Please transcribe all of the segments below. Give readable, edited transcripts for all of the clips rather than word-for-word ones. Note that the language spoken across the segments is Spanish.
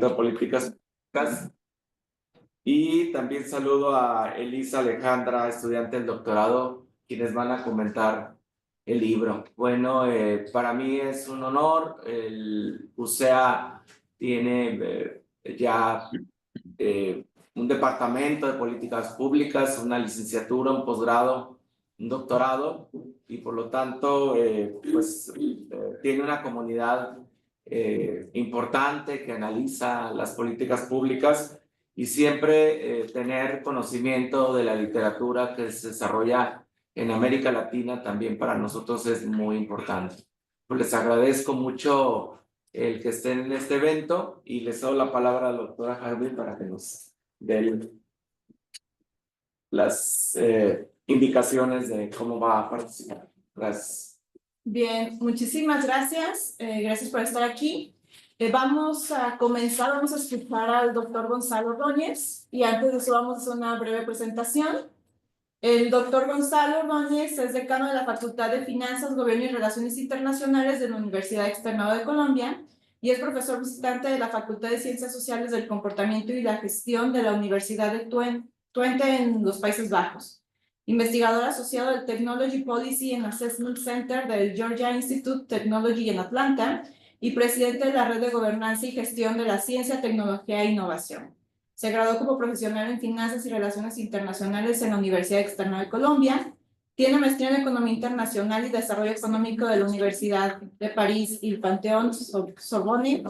de Políticas Públicas. Y también saludo a Elisa Alejandra, estudiante del doctorado, quienes van a comentar el libro. Bueno, para mí es un honor. El UCEA tiene ya un departamento de políticas públicas, una licenciatura, un posgrado, un doctorado, y por lo tanto, tiene una comunidad importante que analiza las políticas públicas y siempre tener conocimiento de la literatura que se desarrolla en América Latina también para nosotros es muy importante. Pues les agradezco mucho el que estén en este evento y les doy la palabra a la doctora Harvey para que nos dé las indicaciones de cómo va a participar. Gracias. Bien, muchísimas gracias. Gracias por estar aquí. Vamos a comenzar, vamos a escuchar al doctor Gonzalo Ordóñez y antes de eso vamos a hacer una breve presentación. El doctor Gonzalo Ordóñez es decano de la Facultad de Finanzas, Gobierno y Relaciones Internacionales de la Universidad Externado de Colombia y es profesor visitante de la Facultad de Ciencias Sociales del Comportamiento y la Gestión de la Universidad de Twente en los Países Bajos. Investigador asociado del Technology Policy and Assessment Center del Georgia Institute Technology en Atlanta y presidente de la Red de Gobernanza y Gestión de la Ciencia, Tecnología e Innovación. Se graduó como profesional en Finanzas y Relaciones Internacionales en la Universidad Externada de Colombia. Tiene maestría en Economía Internacional y Desarrollo Económico de la Universidad de París y el Panteón Sorbonne.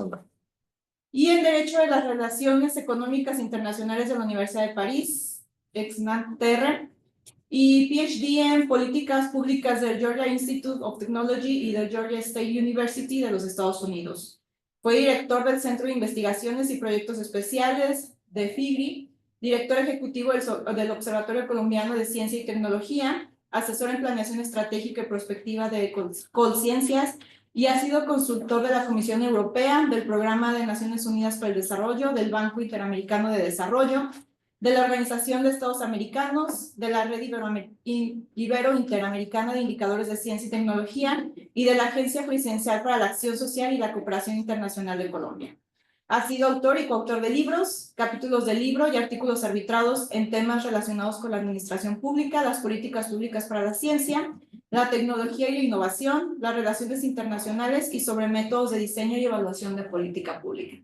Y en Derecho de las Relaciones Económicas Internacionales de la Universidad de París, ex-Nanterre. Y PhD en Políticas Públicas del Georgia Institute of Technology y del Georgia State University de los Estados Unidos. Fue director del Centro de Investigaciones y Proyectos Especiales de FIGRI, director ejecutivo del Observatorio Colombiano de Ciencia y Tecnología, asesor en planeación estratégica y prospectiva de Colciencias y ha sido consultor de la Comisión Europea, del Programa de Naciones Unidas para el Desarrollo, del Banco Interamericano de Desarrollo, de la Organización de Estados Americanos, de la Red Ibero-Interamericana de Indicadores de Ciencia y Tecnología y de la Agencia Presidencial para la Acción Social y la Cooperación Internacional de Colombia. Ha sido autor y coautor de libros, capítulos del libro y artículos arbitrados en temas relacionados con la administración pública, las políticas públicas para la ciencia, la tecnología y la innovación, las relaciones internacionales y sobre métodos de diseño y evaluación de política pública.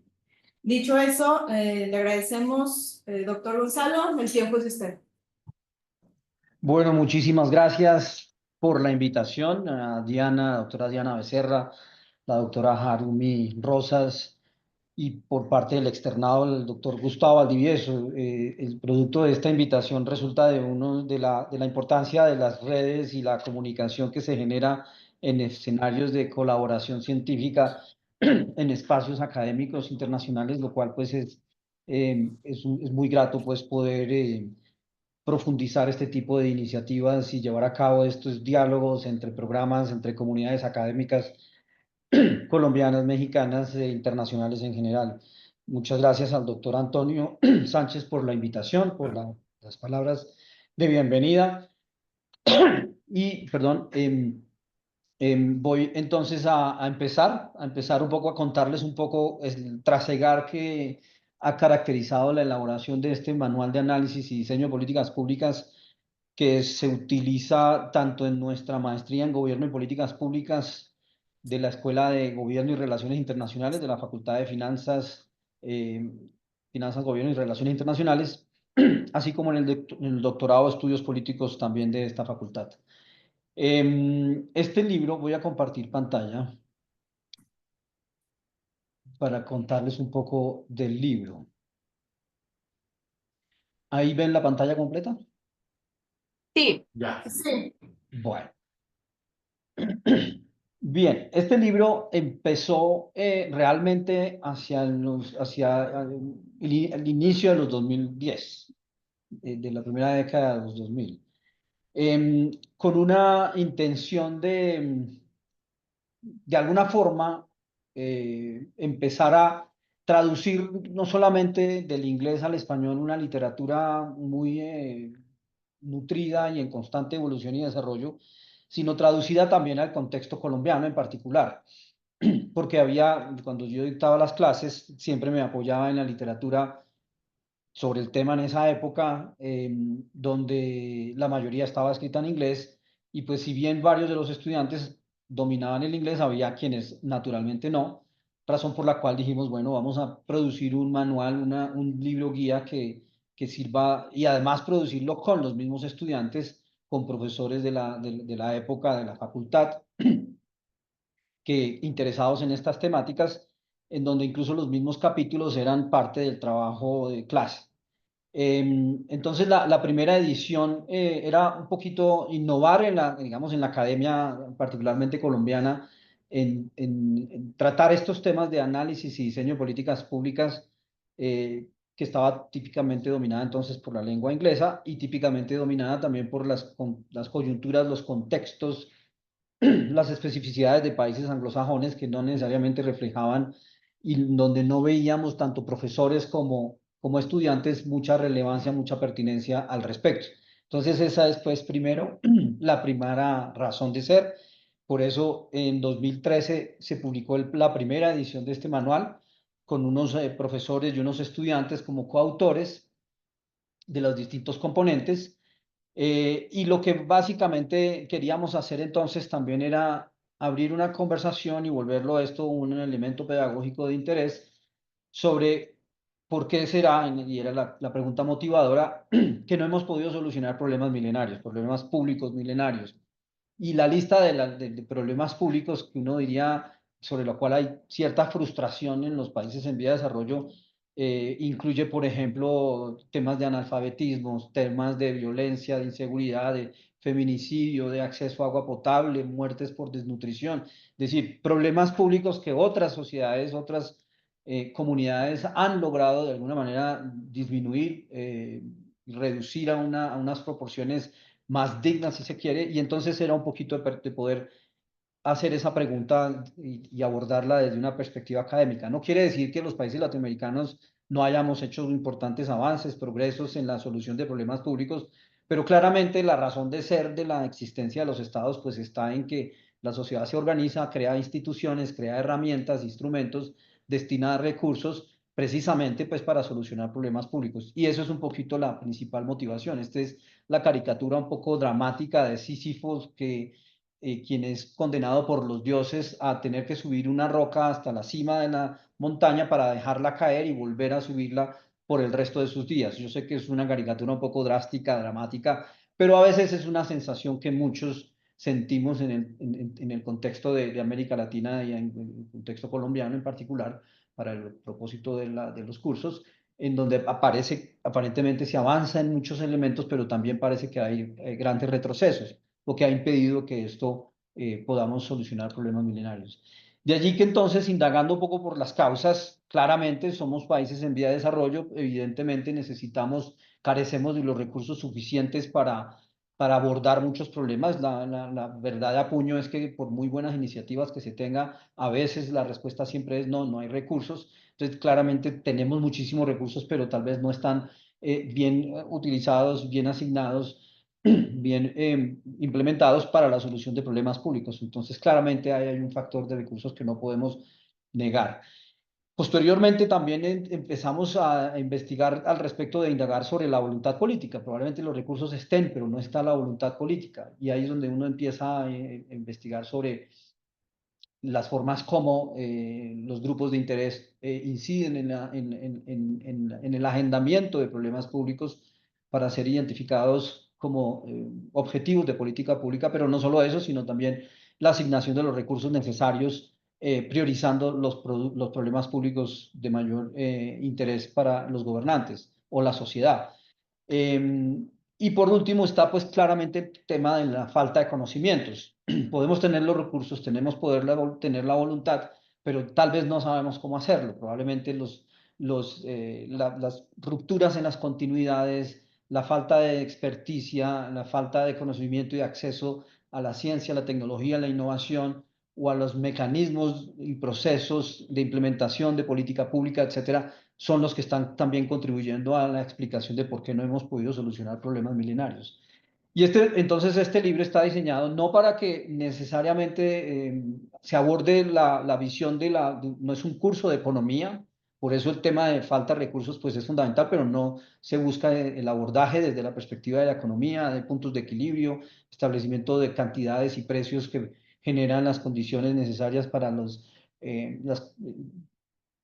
Dicho eso, le agradecemos, doctor Gonzalo, el tiempo es de usted. Bueno, muchísimas gracias por la invitación a Diana, doctora Diana Becerra, la doctora Harumi Rosas y por parte del externado el doctor Gustavo Valdivieso. El producto de esta invitación resulta de la importancia de las redes y la comunicación que se genera en escenarios de colaboración científica en espacios académicos internacionales, lo cual pues es muy grato pues poder profundizar este tipo de iniciativas y llevar a cabo estos diálogos entre programas, entre comunidades académicas colombianas, mexicanas e internacionales en general. Muchas gracias al doctor Antonio Sánchez por la invitación, por las palabras de bienvenida. Y, perdón, voy entonces a empezar un poco a contarles un poco el trasegar que ha caracterizado la elaboración de este manual de análisis y diseño de políticas públicas que se utiliza tanto en nuestra maestría en Gobierno y Políticas Públicas de la Escuela de Gobierno y Relaciones Internacionales de la Facultad de eh, Finanzas, Gobierno y Relaciones Internacionales, así como en el doctorado de Estudios Políticos también de esta facultad. Este libro, voy a compartir pantalla para contarles un poco del libro. ¿Ahí ven la pantalla completa? Sí. Ya. Sí. Bueno. Bien, este libro empezó realmente hacia el inicio de los 2010, de la primera década de los 2000, con una intención de alguna forma, empezar a traducir no solamente del inglés al español una literatura muy nutrida y en constante evolución y desarrollo, sino traducida también al contexto colombiano en particular. porque cuando yo dictaba las clases, siempre me apoyaba en la literatura sobre el tema en esa época, donde la mayoría estaba escrita en inglés, y pues si bien varios de los estudiantes dominaban el inglés, había quienes naturalmente no, razón por la cual dijimos, bueno, vamos a producir un manual, un libro guía que sirva, y además producirlo con los mismos estudiantes, con profesores de la época de la facultad, que interesados en estas temáticas, en donde incluso los mismos capítulos eran parte del trabajo de clase. Entonces, la primera edición era un poquito innovar digamos, en la academia, particularmente colombiana, en tratar estos temas de análisis y diseño de políticas públicas, que estaba típicamente dominada entonces por la lengua inglesa y típicamente dominada también por las coyunturas, los contextos, las especificidades de países anglosajones que no necesariamente reflejaban, y donde no veíamos tanto profesores como estudiantes mucha relevancia, mucha pertinencia al respecto. Entonces esa es pues primero la primera razón de ser. Por eso en 2013 se publicó la primera edición de este manual con unos profesores y unos estudiantes como coautores de los distintos componentes. Y lo que básicamente queríamos hacer entonces también era abrir una conversación y volverlo esto un elemento pedagógico de interés sobre por qué será, y era la pregunta motivadora, que no hemos podido solucionar problemas milenarios, problemas públicos milenarios. Y la lista de problemas públicos que uno diría sobre la cual hay cierta frustración en los países en vía de desarrollo, incluye, por ejemplo, temas de analfabetismo, temas de violencia, de inseguridad, de feminicidio, de acceso a agua potable, muertes por desnutrición. Es decir, problemas públicos que otras sociedades, otras comunidades han logrado de alguna manera disminuir, reducir a unas proporciones más dignas, si se quiere, y entonces era un poquito de poder hacer esa pregunta y abordarla desde una perspectiva académica. No quiere decir que los países latinoamericanos no hayamos hecho importantes avances, progresos en la solución de problemas públicos, pero claramente la razón de ser de la existencia de los estados pues está en que la sociedad se organiza, crea instituciones, crea herramientas, instrumentos, destina recursos precisamente pues para solucionar problemas públicos. Y eso es un poquito la principal motivación. Esta es la caricatura un poco dramática de Sísifo, quien es condenado por los dioses a tener que subir una roca hasta la cima de la montaña para dejarla caer y volver a subirla por el resto de sus días. Yo sé que es una caricatura un poco drástica, dramática, pero a veces es una sensación que muchos sentimos en el contexto de América Latina y en el contexto colombiano en particular, para el propósito de los cursos, en donde aparentemente se avanza en muchos elementos, pero también parece que hay grandes retrocesos, lo que ha impedido que esto podamos solucionar problemas milenarios. De allí que entonces, indagando un poco por las causas, claramente somos países en vía de desarrollo, evidentemente carecemos de los recursos suficientes para abordar muchos problemas. La verdad de apuño es que por muy buenas iniciativas que se tenga, a veces la respuesta siempre es no, no hay recursos. Entonces, claramente tenemos muchísimos recursos, pero tal vez no están bien utilizados, bien asignados, bien implementados para la solución de problemas públicos. Entonces, claramente hay un factor de recursos que no podemos negar. Posteriormente también empezamos a investigar al respecto, de indagar sobre la voluntad política. Probablemente los recursos estén, pero no está la voluntad política. Y ahí es donde uno empieza a investigar sobre las formas como los grupos de interés inciden en el agendamiento de problemas públicos para ser identificados como objetivos de política pública, pero no solo eso, sino también la asignación de los recursos necesarios, priorizando los problemas públicos de mayor interés para los gobernantes o la sociedad. Y por último está pues claramente el tema de la falta de conocimientos. Podemos tener los recursos, tener la voluntad, pero tal vez no sabemos cómo hacerlo. Probablemente las rupturas en las continuidades, la falta de experticia, la falta de conocimiento y acceso a la ciencia, la tecnología, la innovación, o a los mecanismos y procesos de implementación de política pública, etcétera, son los que están también contribuyendo a la explicación de por qué no hemos podido solucionar problemas milenarios. Y entonces este libro está diseñado no para que necesariamente se aborde la visión no es un curso de economía, por eso el tema de falta de recursos pues es fundamental, pero no se busca el abordaje desde la perspectiva de la economía, de puntos de equilibrio, establecimiento de cantidades y precios que generan las condiciones necesarias para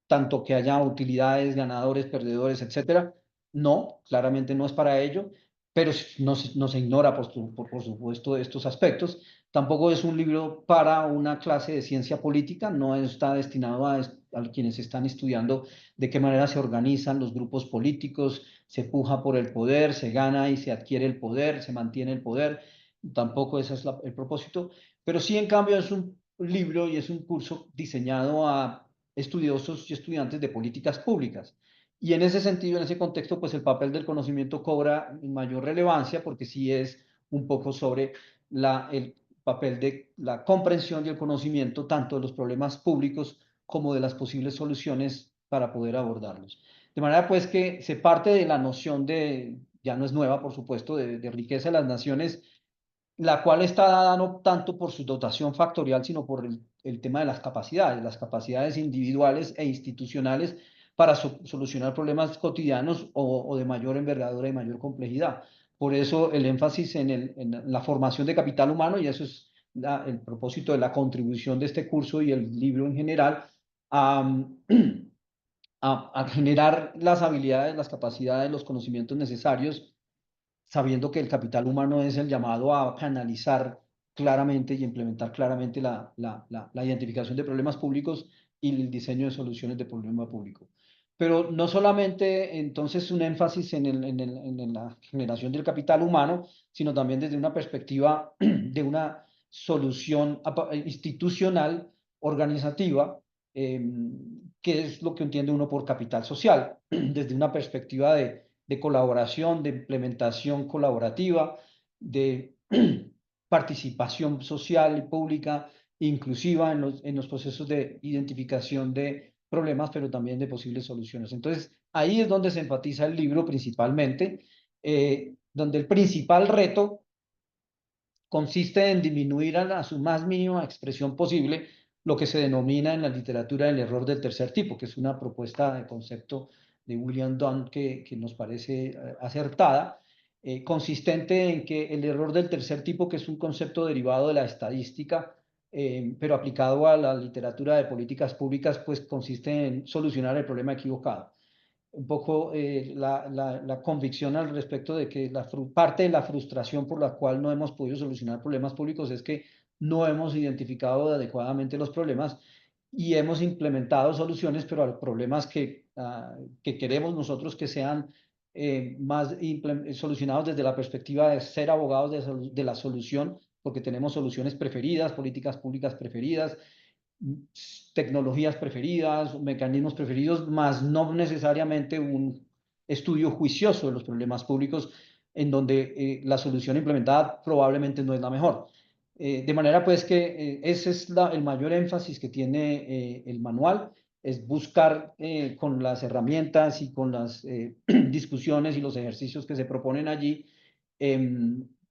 tanto que haya utilidades, ganadores, perdedores, etcétera. No, claramente no es para ello, pero no se ignora, por supuesto, estos aspectos. Tampoco es un libro para una clase de ciencia política, no está destinado a quienes están estudiando de qué manera se organizan los grupos políticos, se puja por el poder, se gana y se adquiere el poder, se mantiene el poder. Tampoco ese es el propósito, pero sí, en cambio, es un libro y es un curso diseñado a estudiosos y estudiantes de políticas públicas. Y en ese sentido, en ese contexto, pues el papel del conocimiento cobra mayor relevancia porque sí es un poco sobre el papel de la comprensión y el conocimiento tanto de los problemas públicos como de las posibles soluciones para poder abordarlos. De manera pues que se parte de la noción ya no es nueva, por supuesto, de riqueza de las naciones, la cual está dada no tanto por su dotación factorial, sino por el tema de las capacidades individuales e institucionales para solucionar problemas cotidianos o de mayor envergadura y mayor complejidad. Por eso el énfasis en la formación de capital humano, y eso es el propósito de la contribución de este curso y el libro en general, a, a generar las habilidades, las capacidades, los conocimientos necesarios, sabiendo que el capital humano es el llamado a canalizar claramente y implementar claramente la identificación de problemas públicos y el diseño de soluciones de problema público. Pero no solamente entonces un énfasis en la generación del capital humano, sino también desde una perspectiva de una solución institucional, organizativa, que es lo que entiende uno por capital social, desde una perspectiva de colaboración, de implementación colaborativa, de participación social y pública inclusiva en los procesos de identificación de problemas, pero también de posibles soluciones. Entonces, ahí es donde se enfatiza el libro principalmente, donde el principal reto consiste en disminuir a su más mínima expresión posible lo que se denomina en la literatura el error del tercer tipo, que es una propuesta de concepto de William Dunn que nos parece acertada, consistente en que el error del tercer tipo, que es un concepto derivado de la estadística, pero aplicado a la literatura de políticas públicas, pues consiste en solucionar el problema equivocado. Un poco la convicción al respecto de que parte de la frustración por la cual no hemos podido solucionar problemas públicos es que no hemos identificado adecuadamente los problemas y hemos implementado soluciones, pero a problemas que queremos nosotros que sean más solucionados desde la perspectiva de ser abogados de la solución, porque tenemos soluciones preferidas, políticas públicas preferidas, tecnologías preferidas, mecanismos preferidos, más no necesariamente un estudio juicioso de los problemas públicos en donde la solución implementada probablemente no es la mejor. De manera pues que ese es el mayor énfasis que tiene el manual, es buscar con las herramientas y con las discusiones y los ejercicios que se proponen allí,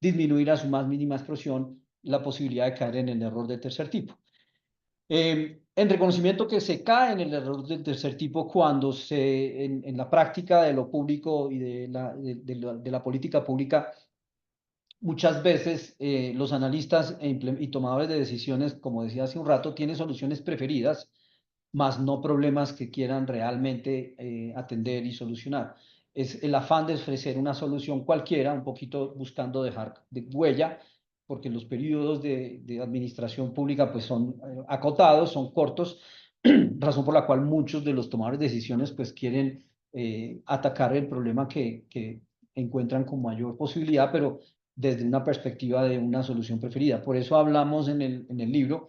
disminuir a su más mínima expresión la posibilidad de caer en el error de tercer tipo. En reconocimiento que se cae en el error del tercer tipo cuando en la práctica de lo público y de la política pública, muchas veces los analistas y tomadores de decisiones, como decía hace un rato, tienen soluciones preferidas, más no problemas que quieran realmente atender y solucionar. Es el afán de ofrecer una solución cualquiera, un poquito buscando dejar de huella, porque los periodos de administración pública pues son acotados, son cortos, razón por la cual muchos de los tomadores de decisiones pues quieren atacar el problema que encuentran con mayor posibilidad, pero desde una perspectiva de una solución preferida. Por eso hablamos en el libro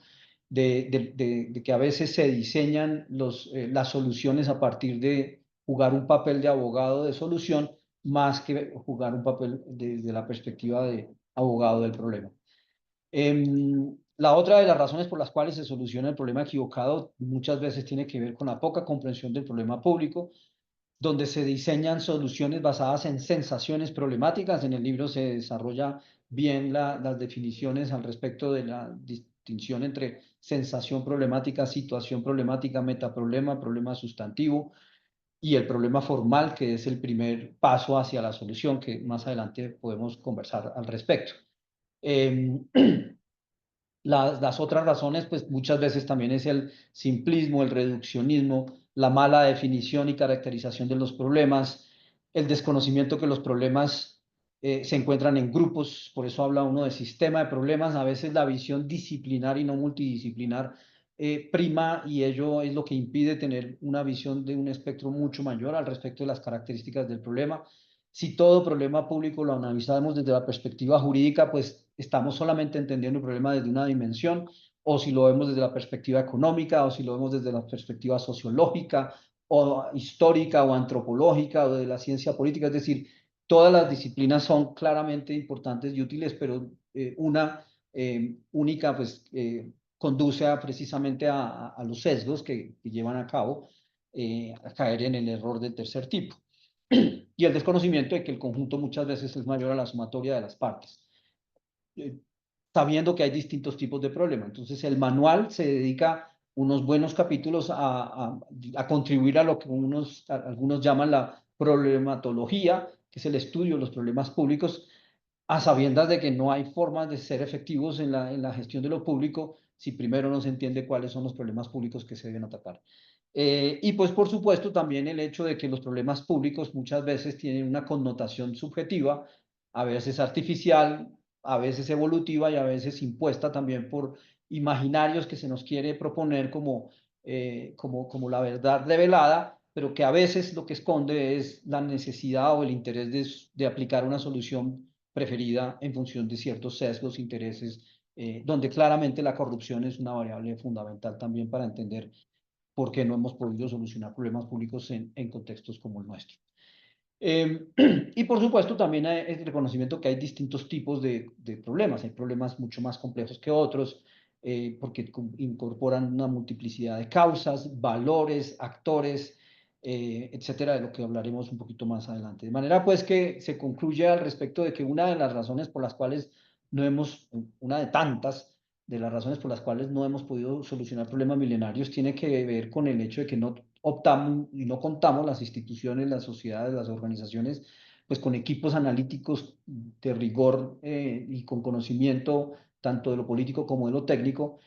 de que a veces se diseñan las soluciones a partir de jugar un papel de abogado de solución más que jugar un papel desde la perspectiva de abogado del problema. La otra de las razones por las cuales se soluciona el problema equivocado muchas veces tiene que ver con la poca comprensión del problema público, donde se diseñan soluciones basadas en sensaciones problemáticas. En el libro se desarrolla bien las definiciones al respecto de distinción entre sensación problemática, situación problemática, metaproblema, problema sustantivo y el problema formal, que es el primer paso hacia la solución, que más adelante podemos conversar al respecto. Em, Las otras razones, pues muchas veces también es el simplismo, el reduccionismo, la mala definición y caracterización de los problemas, el desconocimiento que los problemas se encuentran en grupos, por eso habla uno de sistema de problemas, a veces la visión disciplinar y no multidisciplinar prima, y ello es lo que impide tener una visión de un espectro mucho mayor al respecto de las características del problema. Si todo problema público lo analizamos desde la perspectiva jurídica, pues estamos solamente entendiendo el problema desde una dimensión, o si lo vemos desde la perspectiva económica, o si lo vemos desde la perspectiva sociológica, o histórica, o antropológica, o de la ciencia política. Es decir, todas las disciplinas son claramente importantes y útiles, pero una única, pues, conduce precisamente a los sesgos que llevan a cabo a caer en el error del tercer tipo. Y el desconocimiento de que el conjunto muchas veces es mayor a la sumatoria de las partes, sabiendo que hay distintos tipos de problemas. Entonces, el manual se dedica unos buenos capítulos a contribuir a lo que algunos llaman la problematología, que es el estudio de los problemas públicos, a sabiendas de que no hay formas de ser efectivos en la gestión de lo público si primero no se entiende cuáles son los problemas públicos que se deben atacar. Y pues por supuesto también el hecho de que los problemas públicos muchas veces tienen una connotación subjetiva, a veces artificial, a veces evolutiva y a veces impuesta también por imaginarios que se nos quiere proponer como la verdad revelada, pero que a veces lo que esconde es la necesidad o el interés de aplicar una solución preferida en función de ciertos sesgos, intereses, donde claramente la corrupción es una variable fundamental también para entender por qué no hemos podido solucionar problemas públicos en contextos como el nuestro. Y por supuesto también hay el reconocimiento que hay distintos tipos de problemas. Hay problemas mucho más complejos que otros porque incorporan una multiplicidad de causas, valores, actores, etcétera, de lo que hablaremos un poquito más adelante. De manera pues que se concluye al respecto de que una de las razones por las cuales no hemos, una de tantas, de las razones por las cuales no hemos podido solucionar problemas milenarios tiene que ver con el hecho de que no optamos y no contamos las instituciones, las sociedades, las organizaciones, pues con equipos analíticos de rigor y con conocimiento tanto de lo político como de lo técnico,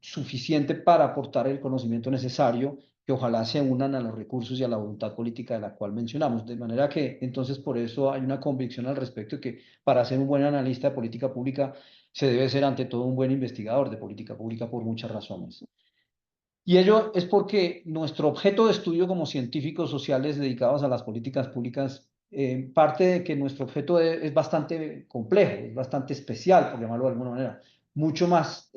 suficiente para aportar el conocimiento necesario que ojalá se unan a los recursos y a la voluntad política de la cual mencionamos. De manera que entonces por eso hay una convicción al respecto de que para ser un buen analista de política pública se debe ser ante todo un buen investigador de política pública por muchas razones. Y ello es porque nuestro objeto de estudio como científicos sociales dedicados a las políticas públicas parte de que nuestro objeto es bastante complejo, es bastante especial, por llamarlo de alguna manera, mucho más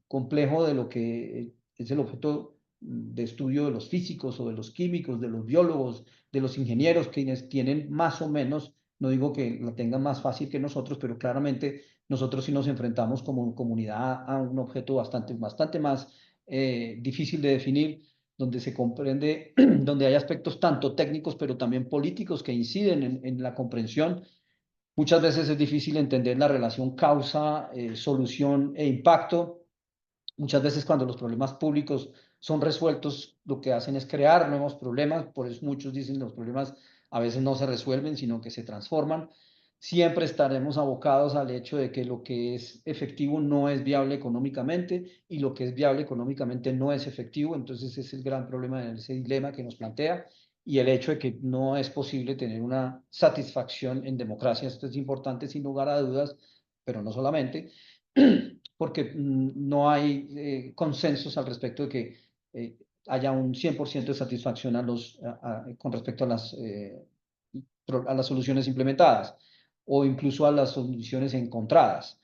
complejo de lo que es el objeto de estudio de los físicos o de los químicos, de los biólogos, de los ingenieros, quienes tienen más o menos, no digo que lo tengan más fácil que nosotros, pero claramente nosotros sí nos enfrentamos como comunidad a un objeto bastante más difícil de definir, donde se comprende, donde hay aspectos tanto técnicos, pero también políticos que inciden en la comprensión. Muchas veces es difícil entender la relación causa, solución e impacto. Muchas veces cuando los problemas públicos son resueltos, lo que hacen es crear nuevos problemas. Por eso muchos dicen que los problemas a veces no se resuelven, sino que se transforman. Siempre estaremos abocados al hecho de que lo que es efectivo no es viable económicamente y lo que es viable económicamente no es efectivo. Entonces ese es el gran problema, ese dilema que nos plantea, y el hecho de que no es posible tener una satisfacción en democracia. Esto es importante sin lugar a dudas, pero no solamente, porque no hay consensos al respecto de que haya un 100% de satisfacción con respecto a las soluciones implementadas o incluso a las soluciones encontradas,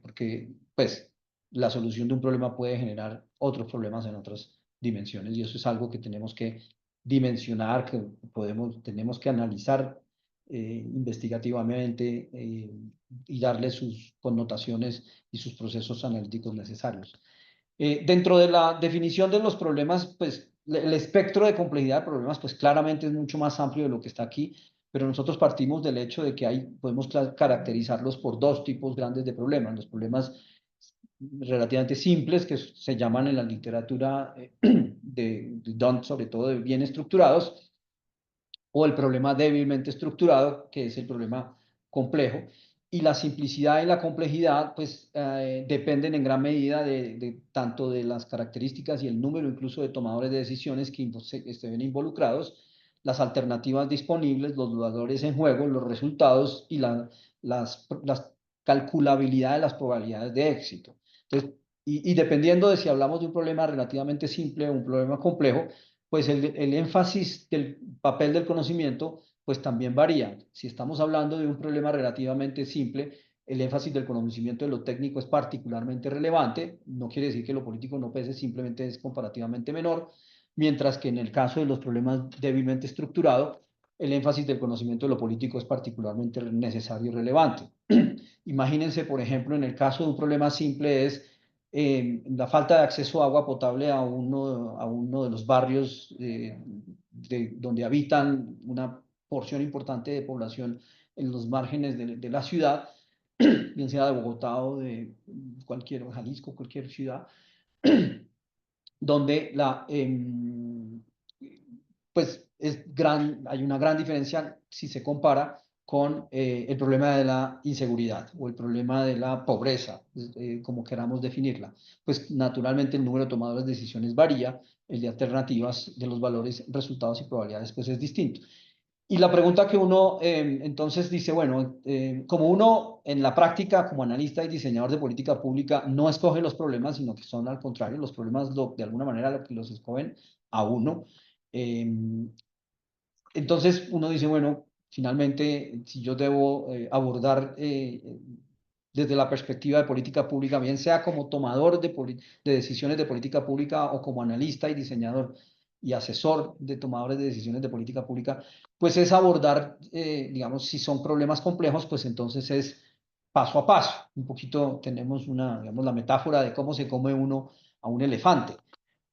porque pues la solución de un problema puede generar otros problemas en otras dimensiones, y eso es algo que tenemos que dimensionar, que tenemos que analizar investigativamente y darle sus connotaciones y sus procesos analíticos necesarios. Dentro de la definición de los problemas, pues el espectro de complejidad de problemas, pues claramente es mucho más amplio de lo que está aquí, pero nosotros partimos del hecho de que podemos caracterizarlos por dos tipos grandes de problemas: los problemas relativamente simples, que se llaman en la literatura sobre todo de bien estructurados, o el problema débilmente estructurado, que es el problema complejo. Y la simplicidad y la complejidad, pues, dependen en gran medida tanto de las características y el número incluso de tomadores de decisiones que estén involucrados, las alternativas disponibles, los valores en juego, los resultados y las calculabilidad de las probabilidades de éxito. Entonces, y dependiendo de si hablamos de un problema relativamente simple o un problema complejo, pues el énfasis del papel del conocimiento pues también varía. Si estamos hablando de un problema relativamente simple, el énfasis del conocimiento de lo técnico es particularmente relevante. No quiere decir que lo político no pese, simplemente es comparativamente menor, mientras que en el caso de los problemas débilmente estructurados, el énfasis del conocimiento de lo político es particularmente necesario y relevante. Imagínense, por ejemplo, en el caso de un problema simple es la falta de acceso a agua potable a uno de los barrios donde habitan una porción importante de población en los márgenes de la ciudad, bien sea de Bogotá o de Jalisco, cualquier ciudad, donde pues hay una gran diferencia si se compara con el problema de la inseguridad o el problema de la pobreza, como queramos definirla. Pues naturalmente el número de tomadores de decisiones varía, el de alternativas, de los valores, resultados y probabilidades, pues es distinto. Y la pregunta que uno entonces dice, bueno, como uno en la práctica como analista y diseñador de política pública no escoge los problemas, sino que son al contrario, los problemas de alguna manera lo que los escogen a uno. eh, entonces uno dice, bueno, finalmente, si yo debo abordar desde la perspectiva de política pública, bien sea como tomador de decisiones de política pública o como analista y diseñador y asesor de tomadores de decisiones de política pública, pues es abordar, digamos, si son problemas complejos, pues entonces es paso a paso. Un poquito tenemos digamos, la metáfora de cómo se come uno a un elefante.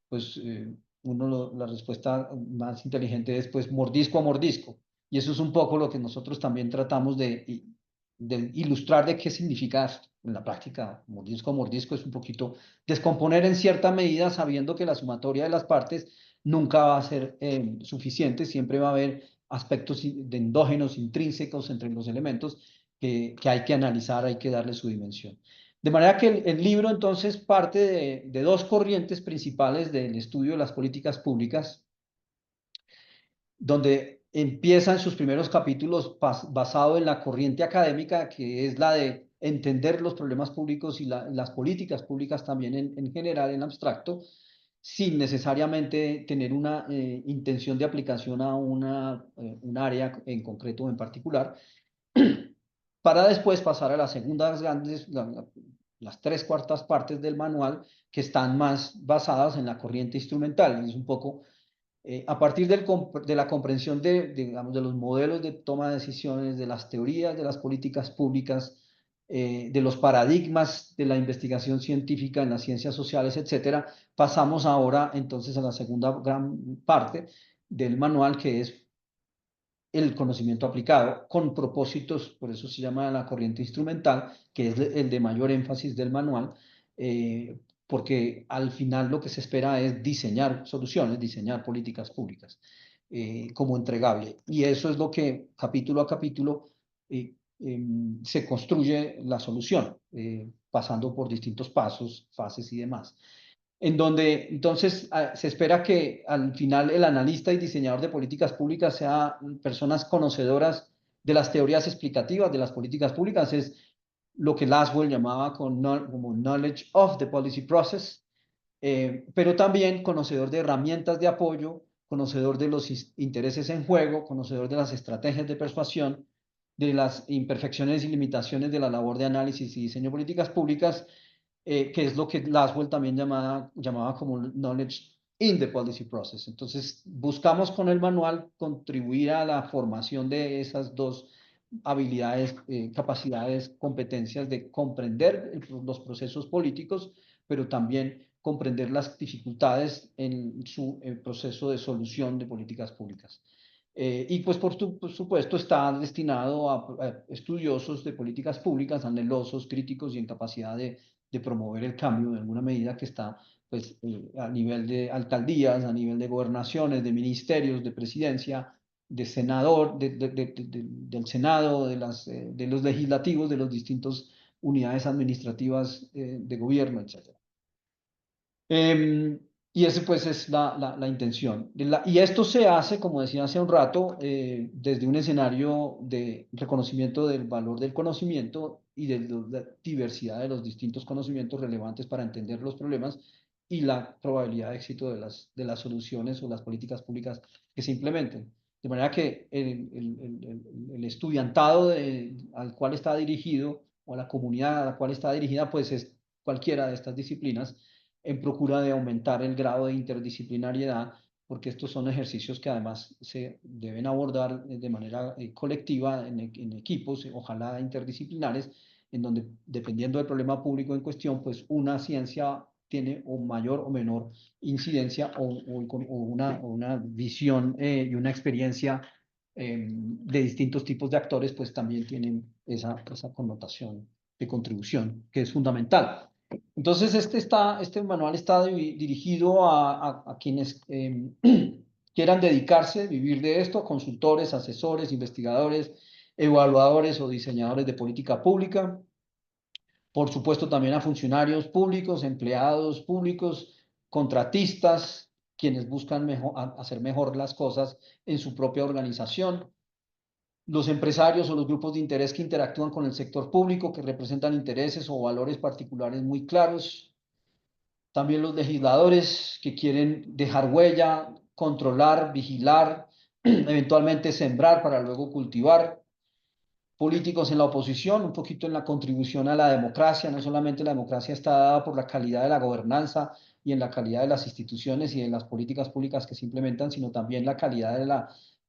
Pues la respuesta más inteligente es pues mordisco a mordisco. Y eso es un poco lo que nosotros también tratamos de ilustrar de qué significa esto. En la práctica, mordisco a mordisco es un poquito descomponer en cierta medida sabiendo que la sumatoria de las partes nunca va a ser suficiente, siempre va a haber aspectos de endógenos, intrínsecos entre los elementos que hay que analizar, hay que darle su dimensión. De manera que el libro entonces parte de dos corrientes principales del estudio de las políticas públicas, donde empieza en sus primeros capítulos basado en la corriente académica, que es la de entender los problemas públicos y las políticas públicas también en general, en abstracto, sin necesariamente tener una intención de aplicación a un área en concreto o en particular, para después pasar a las segundas grandes, las 3/4 partes del manual que están más basadas en la corriente instrumental. Es un poco a partir de la comprensión digamos, de los modelos de toma de decisiones, de las teorías de las políticas públicas, de los paradigmas de la investigación científica en las ciencias sociales, etcétera, pasamos ahora entonces a la segunda gran parte del manual, que es el conocimiento aplicado con propósitos, por eso se llama la corriente instrumental, que es el de mayor énfasis del manual, porque al final lo que se espera es diseñar soluciones, diseñar políticas públicas como entregable. Y eso es lo que capítulo a capítulo se construye la solución, pasando por distintos pasos, fases y demás, en donde entonces se espera que al final el analista y diseñador de políticas públicas sean personas conocedoras de las teorías explicativas de las políticas públicas. Es lo que Laswell llamaba como knowledge of the policy process, pero también conocedor de herramientas de apoyo, conocedor de los intereses en juego, conocedor de las estrategias de persuasión, de las imperfecciones y limitaciones de la labor de análisis y diseño de políticas públicas, que es lo que Laswell también llamaba como knowledge in the policy process. Entonces, buscamos con el manual contribuir a la formación de esas dos habilidades, capacidades, competencias de comprender los procesos políticos, pero también comprender las dificultades en su proceso de solución de políticas públicas. Y pues por supuesto está destinado a estudiosos de políticas públicas, anhelosos, críticos y en capacidad de de promover el cambio de alguna medida que está pues, a nivel de alcaldías, a nivel de gobernaciones, de ministerios, de presidencia, de senador, del Senado, de los legislativos, de las distintas unidades administrativas de gobierno, etc. Y ese pues es la intención. Y esto se hace, como decía hace un rato, desde un escenario de reconocimiento del valor del conocimiento y de la diversidad de los distintos conocimientos relevantes para entender los problemas y la probabilidad de éxito de las soluciones o las políticas públicas que se implementen. De manera que el estudiantado al cual está dirigido o a la comunidad a la cual está dirigida, pues es cualquiera de estas disciplinas en procura de aumentar el grado de interdisciplinariedad, porque estos son ejercicios que además se deben abordar de manera colectiva en equipos, ojalá interdisciplinares, en donde dependiendo del problema público en cuestión, pues una ciencia tiene o mayor o menor incidencia o una visión y una experiencia de distintos tipos de actores, pues también tienen esa connotación de contribución que es fundamental. Entonces, este manual está dirigido a quienes quieran dedicarse, vivir de esto, consultores, asesores, investigadores, evaluadores o diseñadores de política pública. Por supuesto, también a funcionarios públicos, empleados públicos, contratistas, quienes buscan hacer mejor las cosas en su propia organización. Los empresarios o los grupos de interés que interactúan con el sector público, que representan intereses o valores particulares muy claros. También los legisladores que quieren dejar huella, controlar, vigilar, eventualmente sembrar para luego cultivar. Políticos en la oposición, un poquito en la contribución a la democracia. No solamente la democracia está dada por la calidad de la gobernanza y en la calidad de las instituciones y de las políticas públicas que se implementan, sino también la calidad de la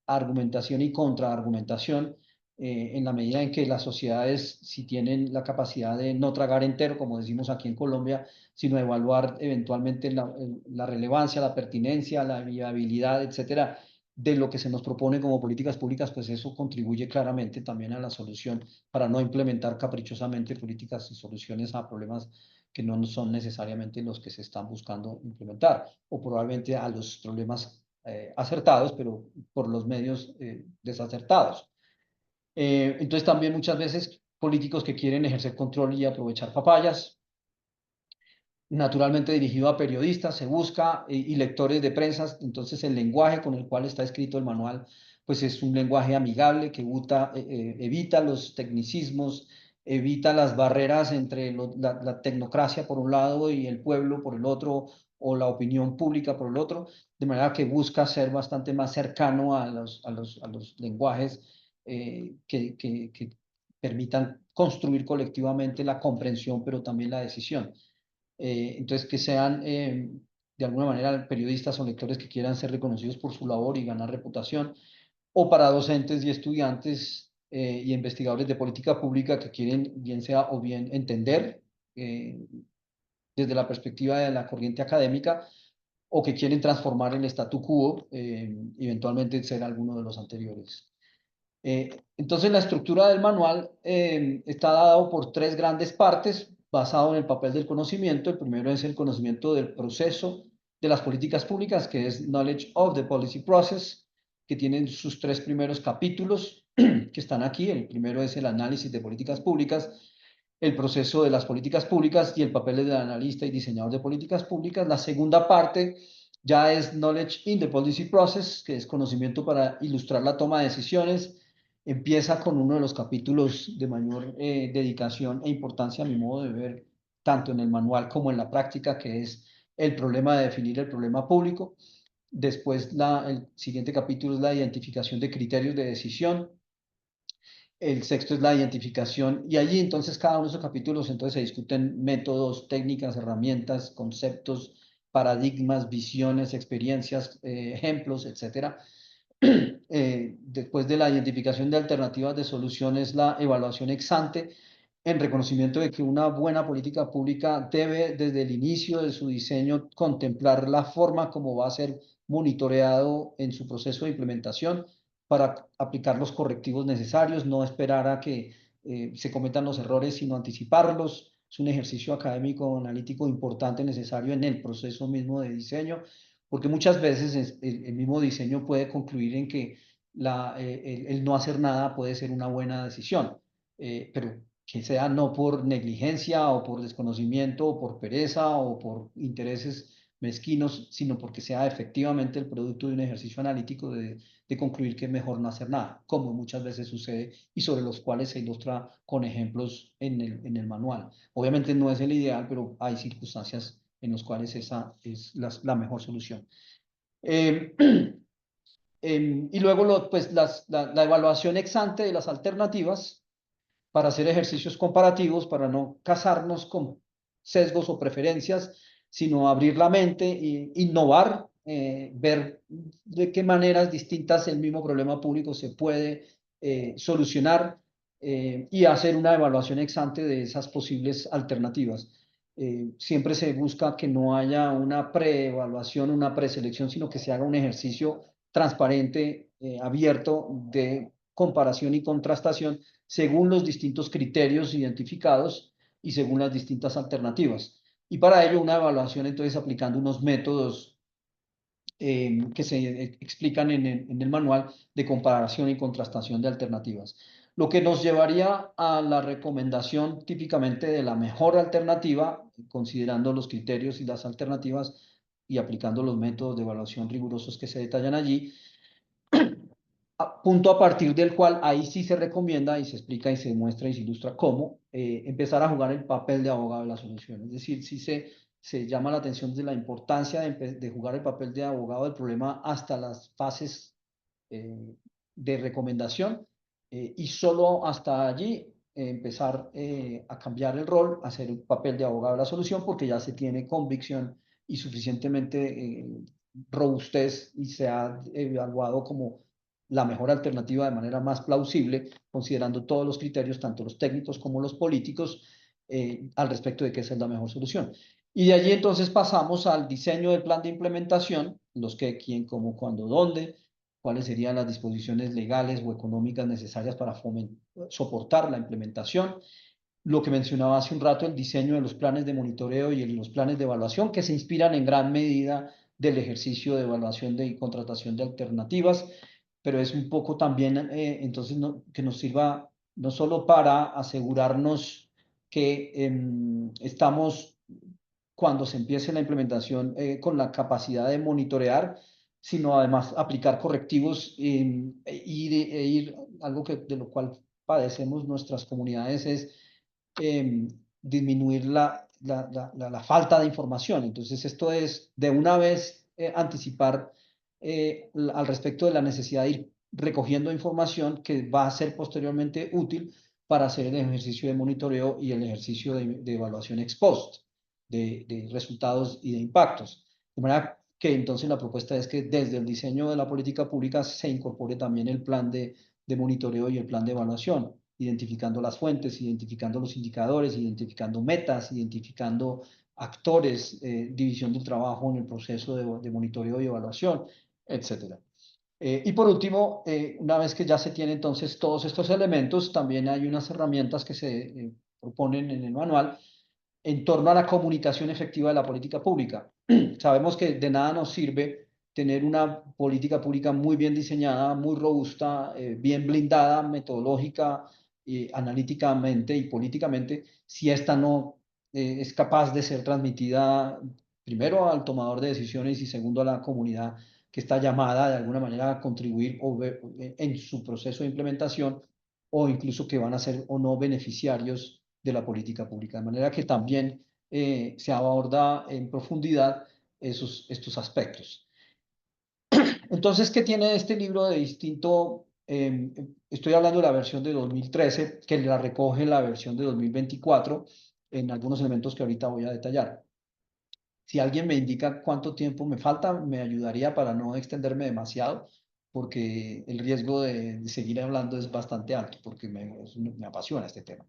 argumentación y contraargumentación, en la medida en que las sociedades, si tienen la capacidad de no tragar entero, como decimos aquí en Colombia, sino evaluar eventualmente la relevancia, la pertinencia, la viabilidad, etcétera, de lo que se nos propone como políticas públicas, pues eso contribuye claramente también a la solución para no implementar caprichosamente políticas y soluciones a problemas que no son necesariamente los que se están buscando implementar, o probablemente a los problemas acertados, pero por los medios desacertados. Entonces también muchas veces políticos que quieren ejercer control y aprovechar papayas, naturalmente dirigido a periodistas, se busca, y lectores de prensa. Entonces el lenguaje con el cual está escrito el manual, pues es un lenguaje amigable que evita los tecnicismos, evita las barreras entre la tecnocracia por un lado y el pueblo por el otro, o la opinión pública por el otro, de manera que busca ser bastante más cercano a los lenguajes que permitan construir colectivamente la comprensión, pero también la decisión. Entonces, que sean de alguna manera periodistas o lectores que quieran ser reconocidos por su labor y ganar reputación, o para docentes y estudiantes y investigadores de política pública que quieren bien sea o bien entender desde la perspectiva de la corriente académica, o que quieren transformar el statu quo, eventualmente ser alguno de los anteriores. Entonces la estructura del manual está dado por tres grandes partes, basado en el papel del conocimiento. El primero es el conocimiento del proceso de las políticas públicas, que es Knowledge of the Policy Process, que tienen sus tres primeros capítulos que están aquí. El primero es el análisis de políticas públicas, el proceso de las políticas públicas y el papel del analista y diseñador de políticas públicas. La segunda parte ya es Knowledge in the Policy Process, que es conocimiento para ilustrar la toma de decisiones. Empieza con uno de los capítulos de mayor dedicación e importancia, a mi modo de ver, tanto en el manual como en la práctica, que es el problema de definir el problema público. Después, el siguiente capítulo es la identificación de criterios de decisión. El sexto es la identificación, y allí entonces cada uno de esos capítulos entonces se discuten métodos, técnicas, herramientas, conceptos, paradigmas, visiones, experiencias, ejemplos, etcétera. Después de la identificación de alternativas de soluciones, la evaluación ex ante, en reconocimiento de que una buena política pública debe desde el inicio de su diseño contemplar la forma como va a ser monitoreado en su proceso de implementación para aplicar los correctivos necesarios, no esperar a que se cometan los errores, sino anticiparlos. es un ejercicio académico, analítico importante, necesario en el proceso mismo de diseño, porque muchas veces el mismo diseño puede concluir en que el no hacer nada puede ser una buena decisión, pero que sea no por negligencia o por desconocimiento o por pereza o por intereses mezquinos, sino porque sea efectivamente el producto de un ejercicio analítico de concluir que es mejor no hacer nada, como muchas veces sucede y sobre los cuales se ilustra con ejemplos en el manual. Obviamente no es el ideal, pero hay circunstancias en las cuales esa es la mejor solución. Eh, y luego pues la evaluación ex ante de las alternativas para hacer ejercicios comparativos, para no casarnos con sesgos o preferencias, sino abrir la mente e innovar, ver de qué maneras distintas el mismo problema público se puede solucionar y hacer una evaluación ex ante de esas posibles alternativas. Siempre se busca que no haya una preevaluación, una preselección, sino que se haga un ejercicio transparente, abierto de comparación y contrastación según los distintos criterios identificados y según las distintas alternativas. Y para ello una evaluación entonces aplicando unos métodos que se explican en el manual de comparación y contrastación de alternativas. Lo que nos llevaría a la recomendación típicamente de la mejor alternativa, considerando los criterios y las alternativas y aplicando los métodos de evaluación rigurosos que se detallan allí, punto a partir del cual ahí sí se recomienda y se explica y se muestra y se ilustra cómo empezar a jugar el papel de abogado de la solución. Es decir, sí se llama la atención de la importancia de jugar el papel de abogado del problema hasta las fases de recomendación y solo hasta allí empezar a cambiar el rol, hacer el papel de abogado de la solución porque ya se tiene convicción y suficientemente robustez y se ha evaluado como la mejor alternativa de manera más plausible, considerando todos los criterios, tanto los técnicos como los políticos, al respecto de qué es la mejor solución. Y de allí entonces pasamos al diseño del plan de implementación, los qué, quién, cómo, cuándo, dónde, cuáles serían las disposiciones legales o económicas necesarias para soportar la implementación, lo que mencionaba hace un rato, el diseño de los planes de monitoreo y los planes de evaluación que se inspiran en gran medida del ejercicio de evaluación y contratación de alternativas, pero es un poco también, entonces, que nos sirva no solo para asegurarnos que estamos, cuando se empiece la implementación, con la capacidad de monitorear, sino además aplicar correctivos ir, algo de lo cual padecemos nuestras comunidades es disminuir la falta de información. Entonces, esto es de una vez anticipar al respecto de la necesidad de ir recogiendo información que va a ser posteriormente útil para hacer el ejercicio de monitoreo y el ejercicio de evaluación ex post de resultados y de impactos. De manera que entonces la propuesta es que desde el diseño de la política pública se incorpore también el plan de monitoreo y el plan de evaluación, identificando las fuentes, identificando los indicadores, identificando metas, identificando actores, división del trabajo en el proceso de monitoreo y evaluación, etcétera. Y por último, una vez que ya se tienen entonces todos estos elementos, también hay unas herramientas que se proponen en el manual en torno a la comunicación efectiva de la política pública. Sabemos que de nada nos sirve tener una política pública muy bien diseñada, muy robusta, bien blindada, metodológica, analíticamente y políticamente, si esta no es capaz de ser transmitida primero al tomador de decisiones y segundo a la comunidad que está llamada de alguna manera a contribuir en su proceso de implementación o incluso que van a ser o no beneficiarios de la política pública. De manera que también se aborda en profundidad estos aspectos. Entonces, ¿qué tiene este libro de distinto? Estoy hablando de la versión de 2013, que la recoge la versión de 2024 en algunos elementos que ahorita voy a detallar. Si alguien me indica cuánto tiempo me falta, me ayudaría para no extenderme demasiado, porque el riesgo de seguir hablando es bastante alto, porque me apasiona este tema.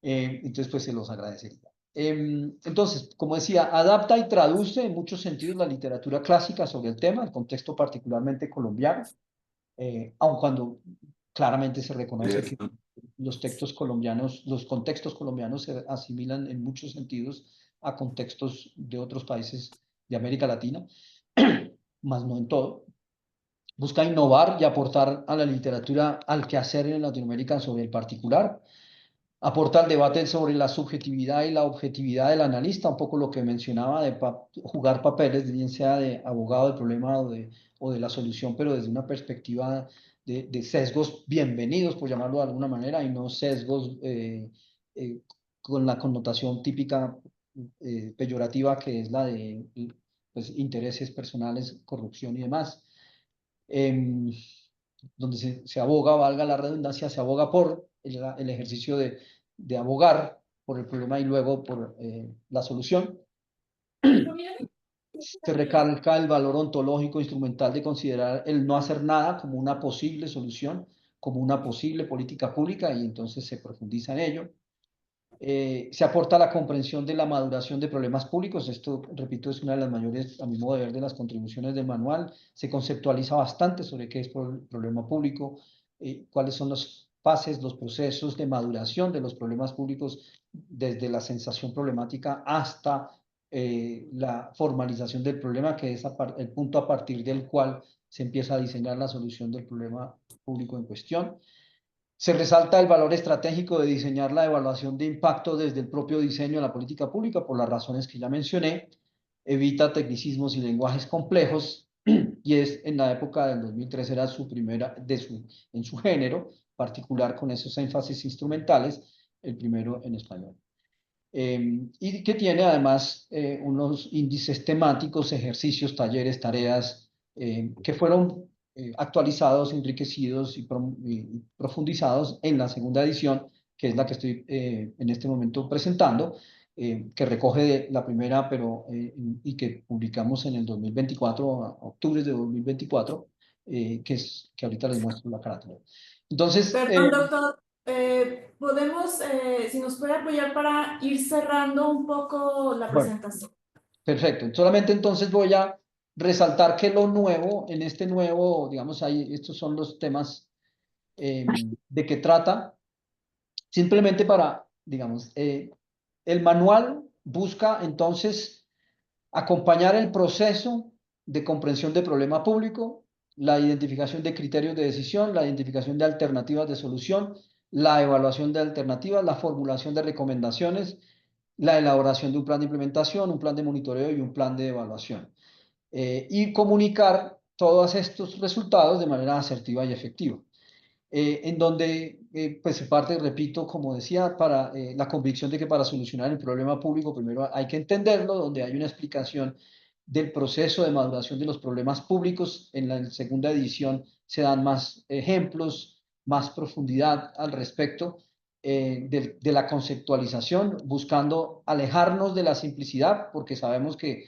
Entonces, pues se los agradecería. Entonces, como decía, adapta y traduce en muchos sentidos la literatura clásica sobre el tema, el contexto particularmente colombiano, aun cuando claramente se reconoce que los textos colombianos, los contextos colombianos se asimilan en muchos sentidos a contextos de otros países de América Latina, más no en todo. Busca innovar y aportar a la literatura al quehacer en Latinoamérica sobre el particular. Aporta al debate sobre la subjetividad y la objetividad del analista, un poco lo que mencionaba de jugar papeles, bien sea de abogado del problema o de la solución, pero desde una perspectiva de sesgos bienvenidos, por llamarlo de alguna manera, y no sesgos eh, con la connotación típica peyorativa que es la de pues, intereses personales, corrupción y demás. Donde se aboga, valga la redundancia, se aboga por el ejercicio de abogar por el problema y luego por la solución. Se recalca el valor ontológico instrumental de considerar el no hacer nada como una posible solución, como una posible política pública, y entonces se profundiza en ello. Se aporta la comprensión de la maduración de problemas públicos. Esto, repito, es una de las mayores, a mi modo de ver, de las contribuciones del manual. Se conceptualiza bastante sobre qué es problema público, cuáles son las fases, los procesos de maduración de los problemas públicos, desde la sensación problemática hasta la formalización del problema, que es el punto a partir del cual se empieza a diseñar la solución del problema público en cuestión. Se resalta el valor estratégico de diseñar la evaluación de impacto desde el propio diseño de la política pública, por las razones que ya mencioné. Evita tecnicismos y lenguajes complejos, y es en la época del 2003 era su primera, en su género, particular con esos énfasis instrumentales, el primero en español. Y que tiene además unos índices temáticos, ejercicios, talleres, tareas, que fueron actualizados, enriquecidos y profundizados en la segunda edición, que es la que estoy en este momento presentando, que recoge la primera, pero y que publicamos en el 2024, octubre de 2024, que ahorita les muestro la carátula. Entonces, Perdón, doctor, podemos, si nos puede apoyar para ir cerrando un poco la bueno, presentación. perfecto. Solamente entonces voy a resaltar que lo nuevo, en este nuevo, digamos, ahí, estos son los temas de que trata, simplemente para, digamos, el manual busca entonces acompañar el proceso de comprensión de problema público, la identificación de criterios de decisión, la identificación de alternativas de solución, la evaluación de alternativas, la formulación de recomendaciones, la elaboración de un plan de implementación, un plan de monitoreo y un plan de evaluación. Y comunicar todos estos resultados de manera asertiva y efectiva. En donde pues se parte, repito, como decía, para la convicción de que para solucionar el problema público primero hay que entenderlo, donde hay una explicación del proceso de maduración de los problemas públicos. En la segunda edición se dan más ejemplos, más profundidad al respecto de la conceptualización, buscando alejarnos de la simplicidad, porque sabemos que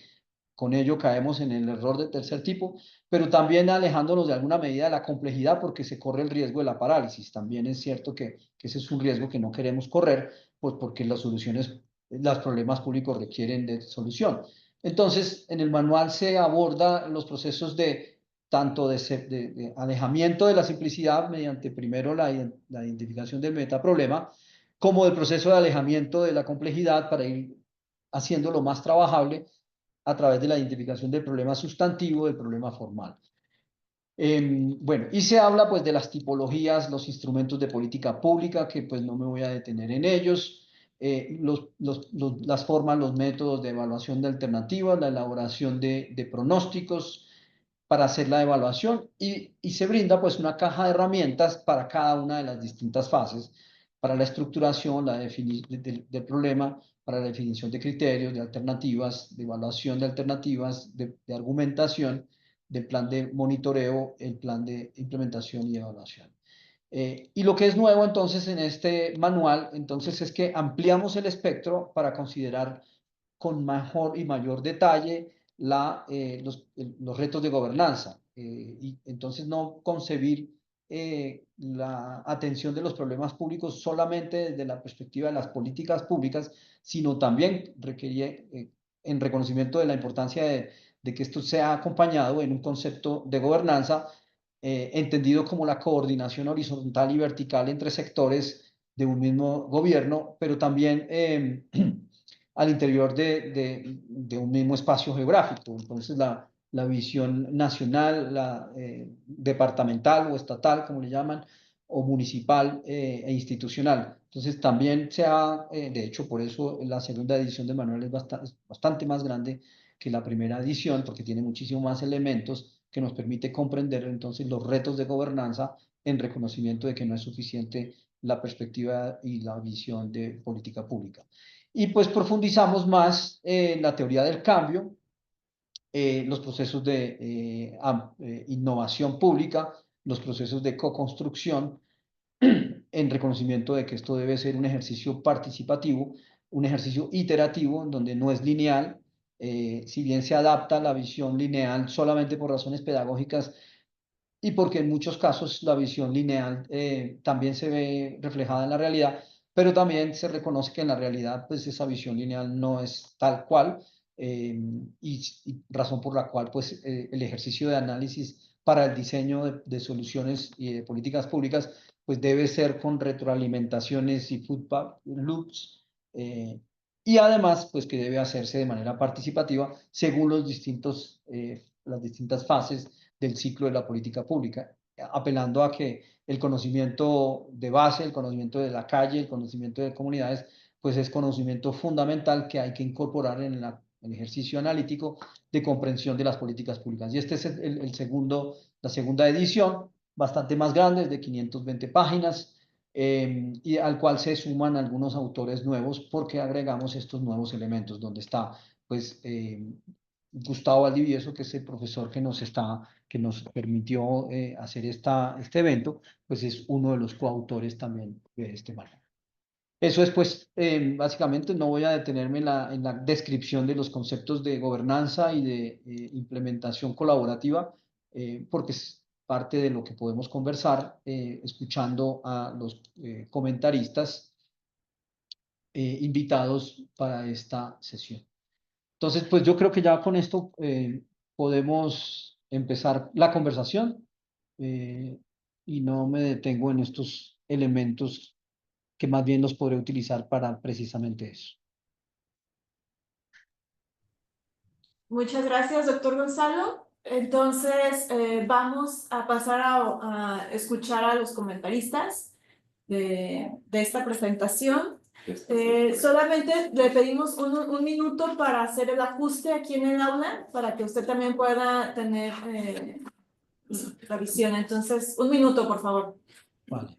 con ello caemos en el error de tercer tipo, pero también alejándonos de alguna medida de la complejidad porque se corre el riesgo de la parálisis. También es cierto que ese es un riesgo que no queremos correr, pues porque las soluciones, los problemas públicos requieren de solución. Entonces, en el manual se aborda los procesos de tanto de alejamiento de la simplicidad mediante primero la identificación del metaproblema, como del proceso de alejamiento de la complejidad para ir haciéndolo más trabajable a través de la identificación del problema sustantivo, del problema formal. Bueno, y se habla pues de las tipologías, los instrumentos de política pública, que pues no me voy a detener en ellos, las formas, los métodos de evaluación de alternativas, la elaboración de pronósticos para hacer la evaluación y se brinda pues una caja de herramientas para cada una de las distintas fases, para la estructuración, la definición del problema, para la definición de criterios, de alternativas, de evaluación de alternativas, de argumentación, del plan de monitoreo, el plan de implementación y evaluación. Y lo que es nuevo entonces en este manual, entonces es que ampliamos el espectro para considerar con mejor y mayor detalle los retos de gobernanza. Y entonces no concebir la atención de los problemas públicos solamente desde la perspectiva de las políticas públicas, sino también requiere, en reconocimiento de la importancia de que esto sea acompañado en un concepto de gobernanza entendido como la coordinación horizontal y vertical entre sectores de un mismo gobierno, pero también al interior de un mismo espacio geográfico. Entonces, la visión nacional, la departamental o estatal, como le llaman, o municipal e institucional. Entonces, también se ha, de hecho, por eso la segunda edición de manual es bastante más grande que la primera edición, porque tiene muchísimo más elementos que nos permite comprender entonces los retos de gobernanza en reconocimiento de que no es suficiente la perspectiva y la visión de política pública. Y pues profundizamos más en la teoría del cambio, los procesos de innovación pública, los procesos de co-construcción, en reconocimiento de que esto debe ser un ejercicio participativo, un ejercicio iterativo, en donde no es lineal. Si bien se adapta la visión lineal solamente por razones pedagógicas y porque en muchos casos la visión lineal también se ve reflejada en la realidad, pero también se reconoce que en la realidad pues esa visión lineal no es tal cual, y razón por la cual pues el ejercicio de análisis para el diseño de soluciones y de políticas públicas pues debe ser con retroalimentaciones y feedback loops, y además pues que debe hacerse de manera participativa según las distintas fases del ciclo de la política pública, apelando a que el conocimiento de base, el conocimiento de la calle, el conocimiento de comunidades, pues es conocimiento fundamental que hay que incorporar en el ejercicio analítico de comprensión de las políticas públicas. Y este es la segunda edición, bastante más grande, de 520 páginas, y al cual se suman algunos autores nuevos porque agregamos estos nuevos elementos, donde está pues Gustavo Valdivieso, que es el profesor que nos permitió hacer este evento, pues es uno de los coautores también de este manual. Eso es, pues, básicamente no voy a detenerme en la descripción de los conceptos de gobernanza y de implementación colaborativa, porque es parte de lo que podemos conversar escuchando a los comentaristas invitados para esta sesión. Entonces, pues yo creo que ya con esto podemos empezar la conversación, y no me detengo en estos elementos que más bien los podré utilizar para precisamente eso. Muchas gracias, doctor Gonzalo. Entonces, vamos a pasar a escuchar a los comentaristas de esta presentación. Solamente le pedimos un minuto para hacer el ajuste aquí en el aula, para que usted también pueda tener la visión. Entonces, un minuto, por favor. Vale.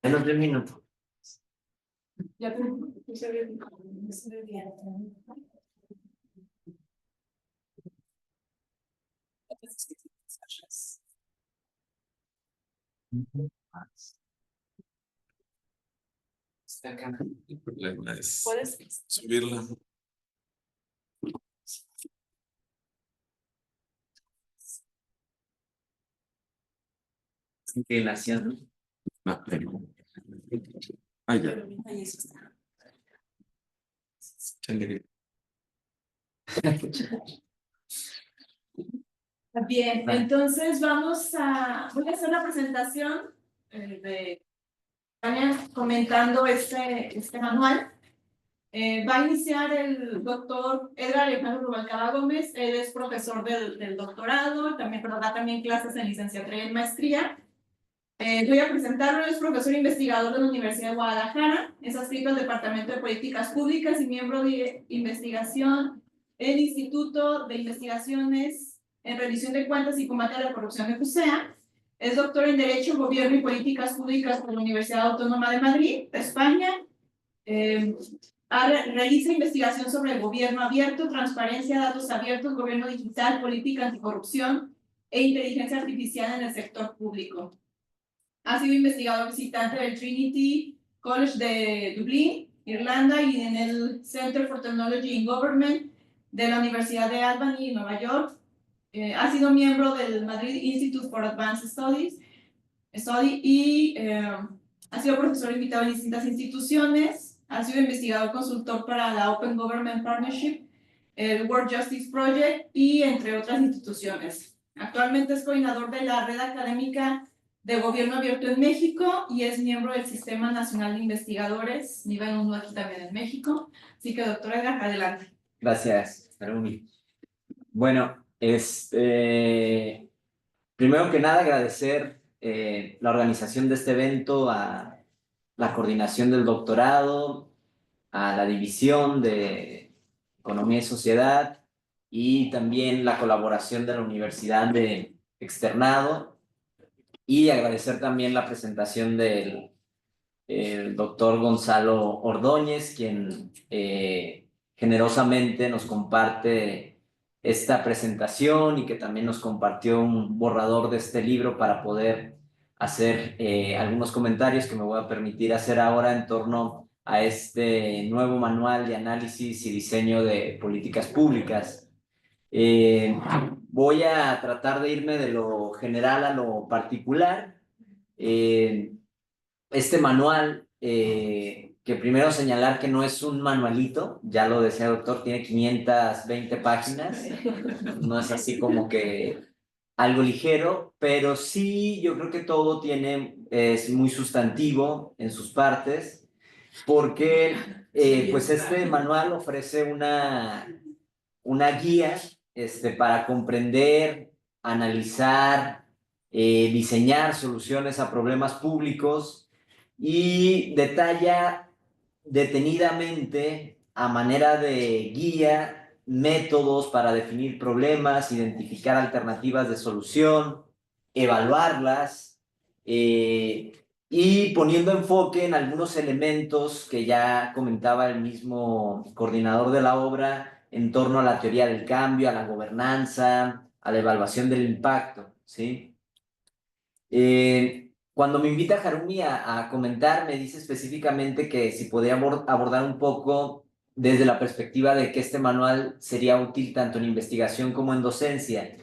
Menos de un minuto. Ya El problema es ¿Puedes? subirla. Inclinación. No, pero. Ah, ya. Ahí está. Chale. Bien, Vale. entonces voy a hacer la presentación de España comentando este manual. Va a iniciar el doctor Edgar Alejandro Rubalcaba Gómez. Él es profesor del doctorado, pero da también clases en licenciatura y en maestría. Voy a presentarlo. Es profesor investigador de la Universidad de Guadalajara. Es adscrito al Departamento de Políticas Públicas y miembro de investigación en el Instituto de Investigaciones en Rendición de Cuentas y Combate a la Corrupción de FUSEA. Es doctor en Derecho, Gobierno y Políticas Públicas por la Universidad Autónoma de Madrid, España. Realiza investigación sobre el gobierno abierto, transparencia, datos abiertos, gobierno digital, política anticorrupción e inteligencia artificial en el sector público. Ha sido investigador visitante del Trinity College de Dublín, Irlanda, y en el Center for Technology in Government de la Universidad de Albany, Nueva York. Ha sido miembro del Madrid Institute for Advanced Study y ha sido profesor invitado en distintas instituciones, ha sido investigador consultor para la Open Government Partnership, el World Justice Project y entre otras instituciones. Actualmente es coordinador de la Red Académica de Gobierno Abierto en México y es miembro del Sistema Nacional de Investigadores, nivel 1 aquí también en México. Así que, doctora Edgar, adelante. Gracias, Harumi. Bueno, primero que nada agradecer la organización de este evento, a la coordinación del doctorado, a la división de Economía y Sociedad y también la colaboración de la Universidad de Externado, y agradecer también la presentación del doctor Gonzalo Ordóñez, quien generosamente nos comparte esta presentación y que también nos compartió un borrador de este libro para poder hacer algunos comentarios que me voy a permitir hacer ahora en torno a este nuevo manual de análisis y diseño de políticas públicas. Voy a tratar de irme de lo general a lo particular. Este manual, que primero señalar que no es un manualito, ya lo decía el doctor, tiene 520 páginas, no es así como que algo ligero, pero sí yo creo que todo es muy sustantivo en sus partes, porque pues este manual ofrece una guía para comprender, analizar, diseñar soluciones a problemas públicos, y detalla detenidamente, a manera de guía, métodos para definir problemas, identificar alternativas de solución, evaluarlas, y poniendo enfoque en algunos elementos que ya comentaba el mismo coordinador de la obra en torno a la teoría del cambio, a la gobernanza, a la evaluación del impacto, ¿sí? Cuando me invita Harumi a comentar, me dice específicamente que si podía abordar un poco desde la perspectiva de que este manual sería útil tanto en investigación como en docencia,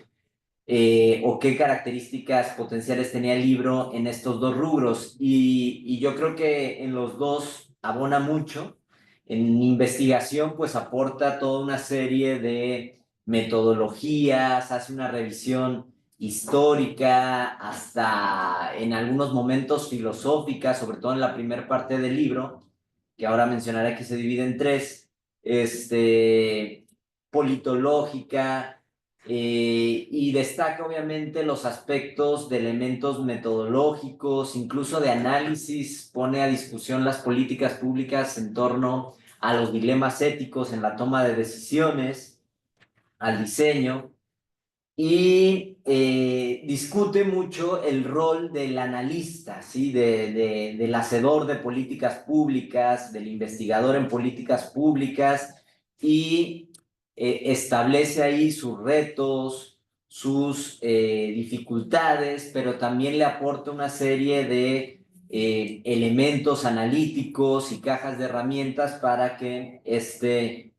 o qué características potenciales tenía el libro en estos dos rubros. Y yo creo que en los dos abona mucho. En investigación, pues aporta toda una serie de metodologías, hace una revisión histórica, hasta en algunos momentos filosófica, sobre todo en la primera parte del libro, que ahora mencionaré que se divide en tres, politológica, y destaca obviamente los aspectos de elementos metodológicos, incluso de análisis, pone a discusión las políticas públicas en torno a los dilemas éticos en la toma de decisiones, al diseño, y discute mucho el rol del analista, ¿sí? Del hacedor de políticas públicas, del investigador en políticas públicas, y establece ahí sus retos, sus dificultades, pero también le aporta una serie de elementos analíticos y cajas de herramientas para que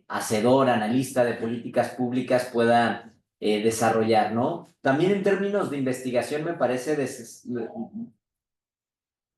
hacedor, analista de políticas públicas pueda desarrollar, ¿no? También en términos de investigación me parece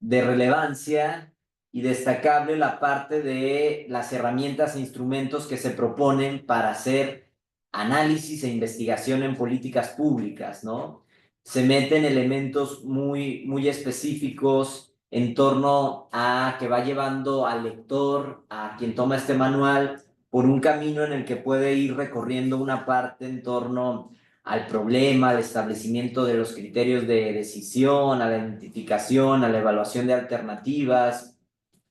de relevancia y destacable la parte de las herramientas e instrumentos que se proponen para hacer análisis e investigación en políticas públicas, ¿no? Se meten elementos muy específicos en torno a que va llevando al lector, a quien toma este manual, por un camino en el que puede ir recorriendo una parte en torno al problema, al establecimiento de los criterios de decisión, a la identificación, a la evaluación de alternativas,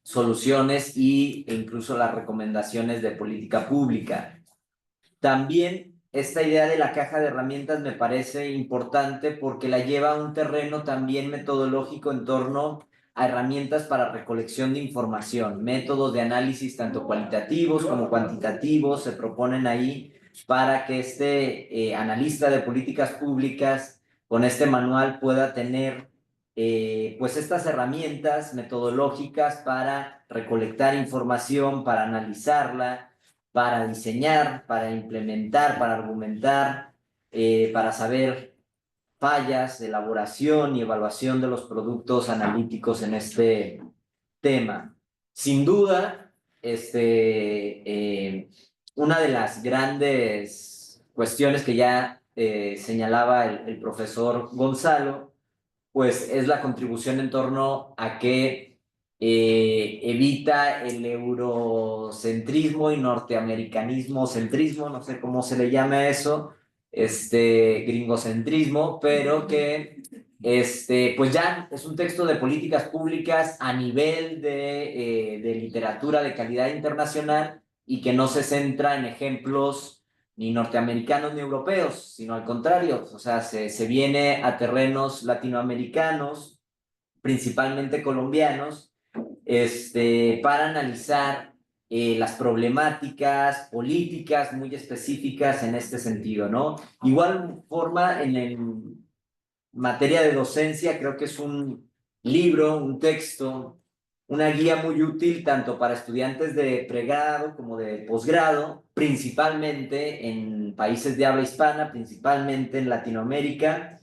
soluciones e incluso las recomendaciones de política pública. También esta idea de la caja de herramientas me parece importante porque la lleva a un terreno también metodológico en torno a herramientas para recolección de información, métodos de análisis tanto cualitativos como cuantitativos se proponen ahí para que analista de políticas públicas con este manual pueda tener pues estas herramientas metodológicas para recolectar información, para analizarla, para diseñar, para implementar, para argumentar, para saber fallas, elaboración y evaluación de los productos analíticos en este tema. Sin duda, una de las grandes cuestiones que ya señalaba el profesor Gonzalo, pues es la contribución en torno a que evita el eurocentrismo y norteamericanismo centrismo, no sé cómo se le llama a eso, gringocentrismo, pero que pues ya es un texto de políticas públicas a nivel de literatura de calidad internacional y que no se centra en ejemplos ni norteamericanos ni europeos, sino al contrario, o sea, se viene a terrenos latinoamericanos, principalmente colombianos, para analizar las problemáticas políticas muy específicas en este sentido, ¿no? Igual forma, en materia de docencia, creo que es un libro, un texto, una guía muy útil tanto para estudiantes de pregrado como de posgrado, principalmente en países de habla hispana, principalmente en Latinoamérica,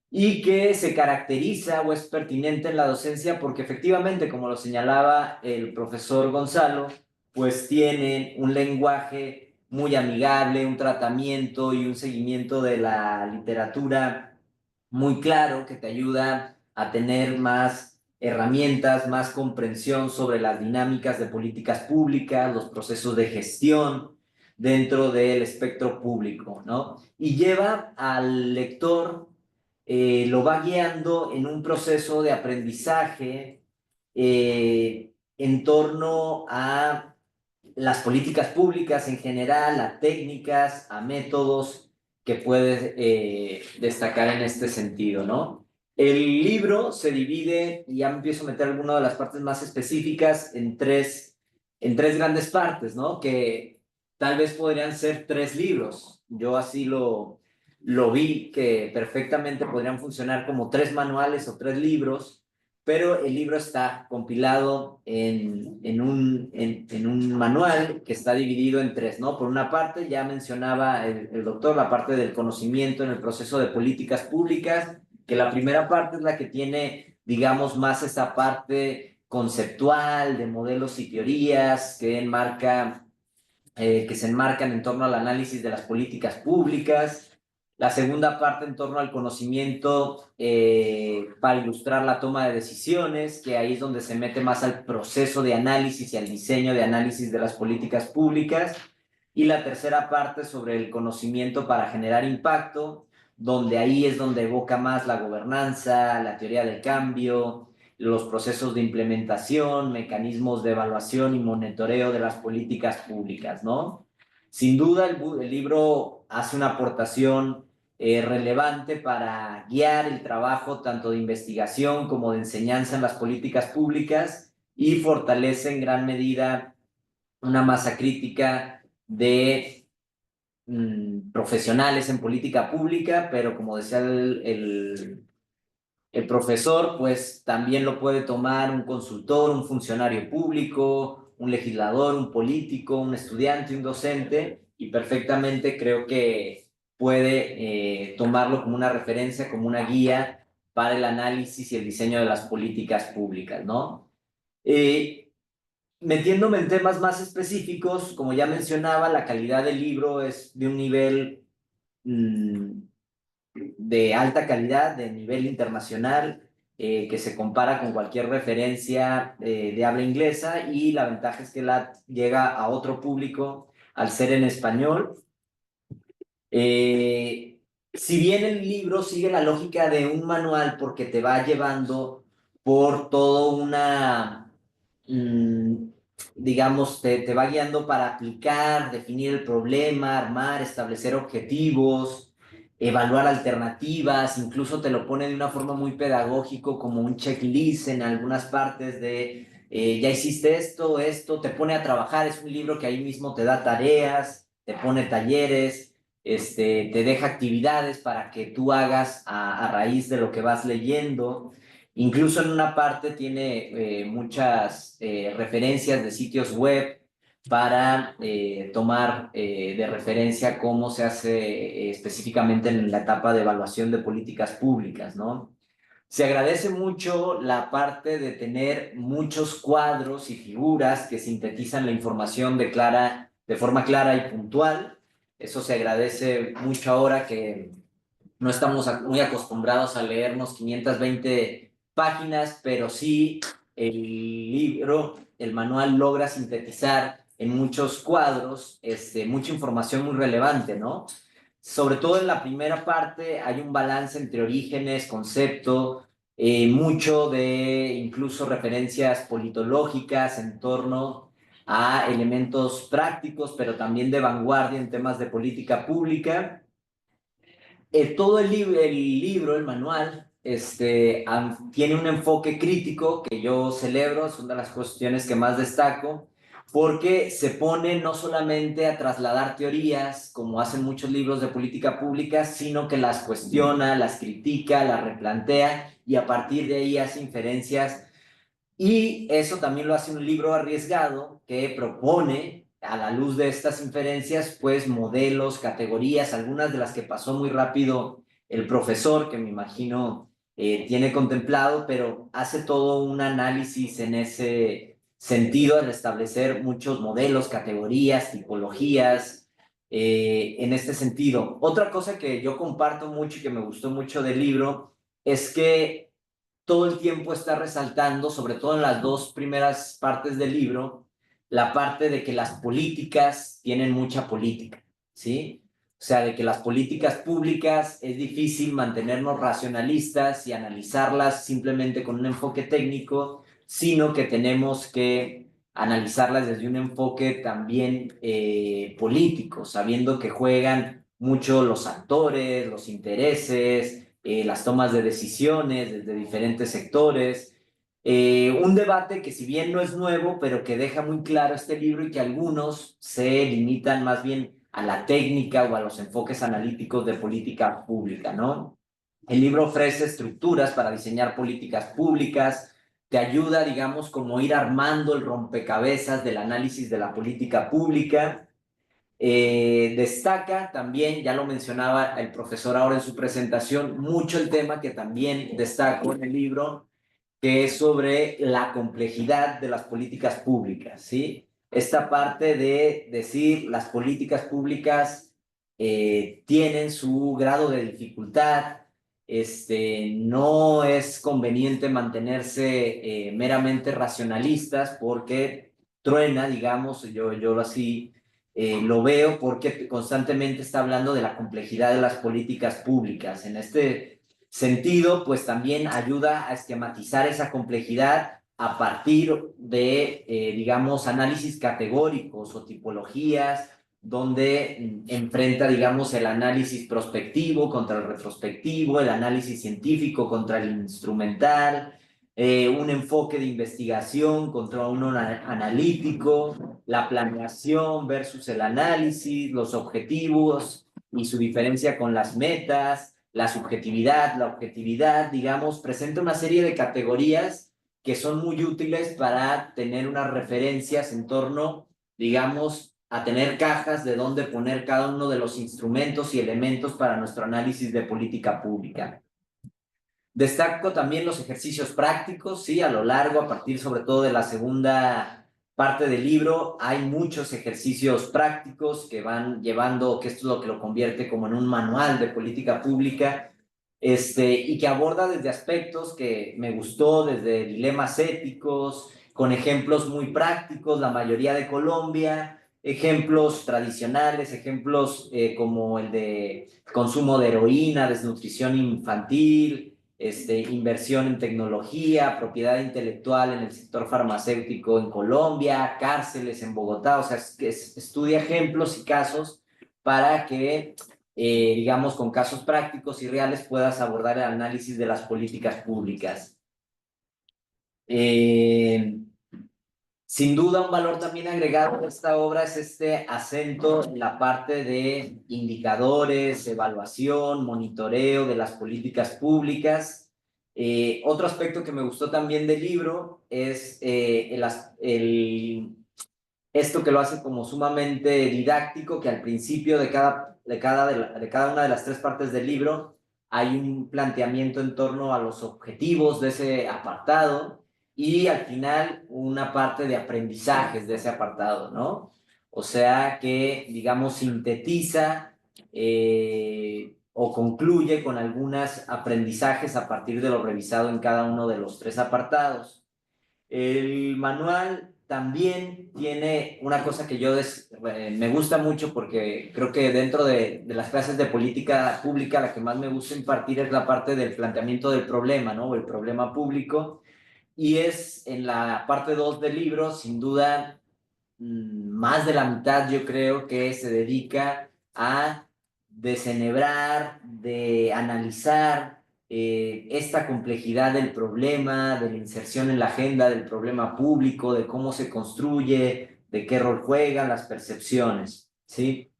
y que se caracteriza o es pertinente en la docencia porque efectivamente, como lo señalaba el profesor Gonzalo, pues tiene un lenguaje muy amigable, un tratamiento y un seguimiento de la literatura muy claro que te ayuda a tener más herramientas, más comprensión sobre las dinámicas de políticas públicas, los procesos de gestión dentro del espectro público, ¿no? Y lleva al lector, lo va guiando en un proceso de aprendizaje en torno a las políticas públicas en general, a técnicas, a métodos que puedes destacar en este sentido, ¿no? El libro se divide, y ya me empiezo a meter algunas de las partes más específicas, en tres grandes partes, ¿no? Que tal vez podrían ser 3 libros. Yo así lo vi, que perfectamente podrían funcionar como 3 manuales o 3 libros, pero el libro está compilado en un manual que está dividido en 3, ¿no? Por una parte, ya mencionaba el doctor, la parte del conocimiento en el proceso de políticas públicas, que la primera parte es la que tiene, digamos, más esa parte conceptual de modelos y teorías que se enmarcan en torno al análisis de las políticas públicas. La segunda parte en torno al conocimiento para ilustrar la toma de decisiones, que ahí es donde se mete más al proceso de análisis y al diseño de análisis de las políticas públicas. Y la tercera parte sobre el conocimiento para generar impacto, donde ahí es donde evoca más la gobernanza, la teoría del cambio, los procesos de implementación, mecanismos de evaluación y monitoreo de las políticas públicas, ¿no? Sin duda, el libro hace una aportación relevante para guiar el trabajo tanto de investigación como de enseñanza en las políticas públicas y fortalece en gran medida una masa crítica de profesionales en política pública, pero como decía el profesor, pues también lo puede tomar un consultor, un funcionario público, un legislador, un político, un estudiante, un docente, y perfectamente creo que puede tomarlo como una referencia, como una guía para el análisis y el diseño de las políticas públicas, ¿no? Metiéndome en temas más específicos, como ya mencionaba, la calidad del libro es de un nivel de alta calidad, de nivel internacional, que se compara con cualquier referencia de habla inglesa, y la ventaja es que llega a otro público al ser en español. Si bien el libro sigue la lógica de un manual porque te va llevando por todo una, digamos, te va guiando para aplicar, definir el problema, armar, establecer objetivos, evaluar alternativas, incluso te lo pone de una forma muy pedagógico como un checklist en algunas partes de ya hiciste esto, te pone a trabajar, es un libro que ahí mismo te da tareas, te pone talleres, te deja actividades para que tú hagas a raíz de lo que vas leyendo. Incluso en una parte tiene muchas referencias de sitios web para tomar de referencia cómo se hace específicamente en la etapa de evaluación de políticas públicas, ¿no? Se agradece mucho la parte de tener muchos cuadros y figuras que sintetizan la información de forma clara y puntual. Eso se agradece mucho ahora que no estamos muy acostumbrados a leernos 520 páginas, pero sí el libro, el manual logra sintetizar en muchos cuadros mucha información muy relevante, ¿no? Sobre todo en la primera parte hay un balance entre orígenes, concepto, mucho de incluso referencias politológicas en torno a elementos prácticos, pero también de vanguardia en temas de política pública. Todo el libro, el manual, tiene un enfoque crítico que yo celebro, es una de las cuestiones que más destaco, porque se pone no solamente a trasladar teorías, como hacen muchos libros de política pública, sino que las cuestiona, las critica, las replantea y a partir de ahí hace inferencias y eso también lo hace un libro arriesgado que propone, a la luz de estas inferencias, pues modelos, categorías, algunas de las que pasó muy rápido el profesor, que me imagino tiene contemplado, pero hace todo un análisis en ese sentido al establecer muchos modelos, categorías, tipologías, en este sentido. Otra cosa que yo comparto mucho y que me gustó mucho del libro es que todo el tiempo está resaltando, sobre todo en las dos primeras partes del libro, la parte de que las políticas tienen mucha política, ¿sí? O sea, de que las políticas públicas es difícil mantenernos racionalistas y analizarlas simplemente con un enfoque técnico, sino que tenemos que analizarlas desde un enfoque también político, sabiendo que juegan mucho los actores, los intereses, las tomas de decisiones desde diferentes sectores. Un debate que si bien no es nuevo, pero que deja muy claro este libro y que algunos se limitan más bien a la técnica o a los enfoques analíticos de política pública, ¿no? El libro ofrece estructuras para diseñar políticas públicas, te ayuda, digamos, como ir armando el rompecabezas del análisis de la política pública. Destaca también, ya lo mencionaba el profesor ahora en su presentación, mucho el tema que también destaco en el libro, que es sobre la complejidad de las políticas públicas, ¿sí? Esta parte de decir las políticas públicas tienen su grado de dificultad, no es conveniente mantenerse meramente racionalistas porque truena, digamos, yo lo así lo veo porque constantemente está hablando de la complejidad de las políticas públicas. En este sentido, pues también ayuda a esquematizar esa complejidad a partir de, digamos, análisis categóricos o tipologías, donde enfrenta, digamos, el análisis prospectivo contra el retrospectivo, el análisis científico contra el instrumental, un enfoque de investigación contra uno analítico, la planeación versus el análisis, los objetivos y su diferencia con las metas, la subjetividad, la objetividad, digamos, presenta una serie de categorías que son muy útiles para tener unas referencias en torno, digamos, a tener cajas de dónde poner cada uno de los instrumentos y elementos para nuestro análisis de política pública. Destaco también los ejercicios prácticos, sí, a lo largo, a partir sobre todo de la segunda parte del libro, hay muchos ejercicios prácticos que van llevando, que esto es lo que lo convierte como en un manual de política pública, y que aborda desde aspectos que me gustó, desde dilemas éticos, con ejemplos muy prácticos, la mayoría de Colombia, ejemplos tradicionales, ejemplos como el de consumo de heroína, desnutrición infantil, inversión en tecnología, propiedad intelectual en el sector farmacéutico en Colombia, cárceles en Bogotá, o sea, estudia ejemplos y casos para que, digamos, con casos prácticos y reales puedas abordar el análisis de las políticas públicas. Sin duda, un valor también agregado a esta obra es este acento en la parte de indicadores, evaluación, monitoreo de las políticas públicas. Otro aspecto que me gustó también del libro es el Esto que lo hace como sumamente didáctico, que al principio de cada una de las tres partes del libro hay un planteamiento en torno a los objetivos de ese apartado y al final una parte de aprendizajes de ese apartado, ¿no? O sea que, digamos, sintetiza o concluye con algunos aprendizajes a partir de lo revisado en cada uno de los tres apartados. El manual también tiene una cosa que me gusta mucho porque creo que dentro de las clases de política pública la que más me gusta impartir es la parte del planteamiento del problema, ¿no? O el problema público. Y es en la parte 2 del libro, sin duda, más de la mitad yo creo que se dedica a desenhebrar, de analizar esta complejidad del problema, de la inserción en la agenda del problema público, de cómo se construye, de qué rol juegan las percepciones, ¿sí?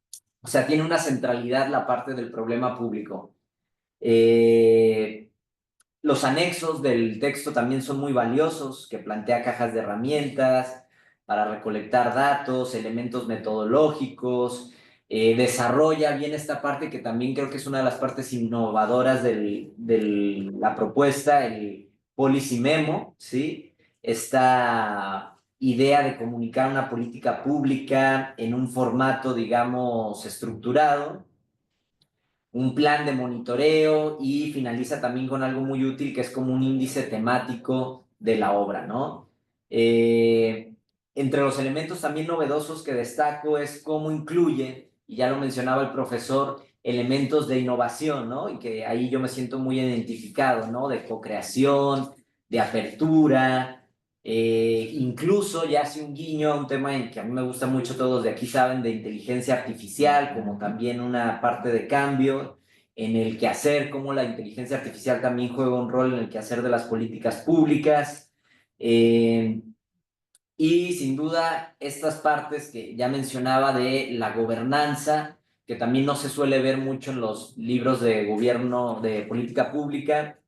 O sea, tiene una centralidad la parte del problema público. Los anexos del texto también son muy valiosos, que plantea cajas de herramientas para recolectar datos, elementos metodológicos, desarrolla bien esta parte que también creo que es una de las partes innovadoras de la propuesta, el Policy Memo, ¿sí? Esta idea de comunicar una política pública en un formato, digamos, estructurado, un plan de monitoreo y finaliza también con algo muy útil que es como un índice temático de la obra, ¿no? Entre los elementos también novedosos que destaco es cómo incluye, y ya lo mencionaba el profesor, elementos de innovación, ¿no? Y que ahí yo me siento muy identificado, ¿no? De co-creación, de apertura, incluso ya hace un guiño a un tema en que a mí me gusta mucho, todos de aquí saben, de inteligencia artificial, como también una parte de cambio en el quehacer, cómo la inteligencia artificial también juega un rol en el quehacer de las políticas públicas. Y sin duda estas partes que ya mencionaba de la gobernanza, que también no se suele ver mucho en los libros de gobierno, de política pública,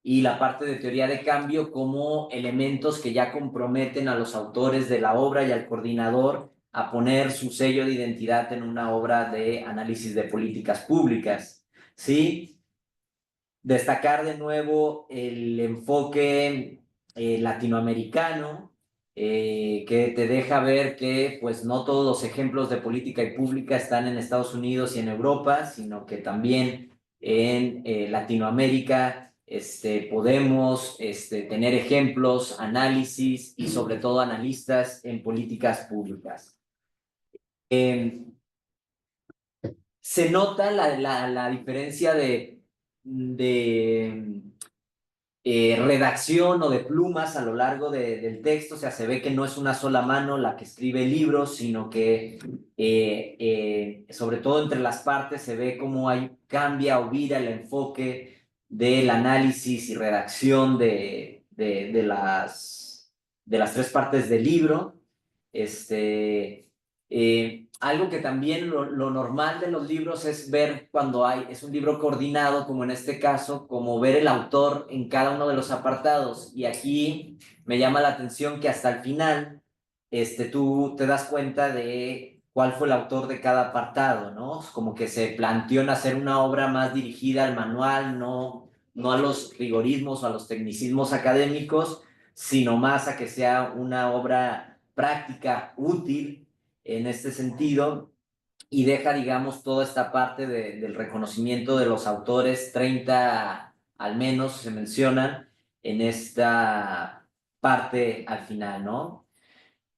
y la parte de teoría de cambio como elementos que ya comprometen a los autores de la obra y al coordinador a poner su sello de identidad en una obra de análisis de políticas públicas, ¿sí? Destacar de nuevo el enfoque latinoamericano, que te deja ver que pues no todos los ejemplos de política y pública están en Estados Unidos y en Europa, sino que también en Latinoamérica podemos tener ejemplos, análisis y sobre todo analistas en políticas públicas. Se nota la diferencia de redacción o de plumas a lo largo del texto, o sea, se ve que no es una sola mano la que escribe el libro, sino que sobre todo entre las partes se ve cómo cambia o vira el enfoque del análisis y redacción de las tres partes del libro. Algo que también lo normal de los libros es ver cuando es un libro coordinado, como en este caso, como ver el autor en cada uno de los apartados. Y aquí me llama la atención que hasta el final tú te das cuenta de cuál fue el autor de cada apartado, ¿no? Como que se planteó en hacer una obra más dirigida al manual, no a los rigorismos o a los tecnicismos académicos, sino más a que sea una obra práctica, útil, en este sentido, y deja, digamos, toda esta parte del reconocimiento de los autores, 30 al menos se mencionan en esta parte al final, ¿no?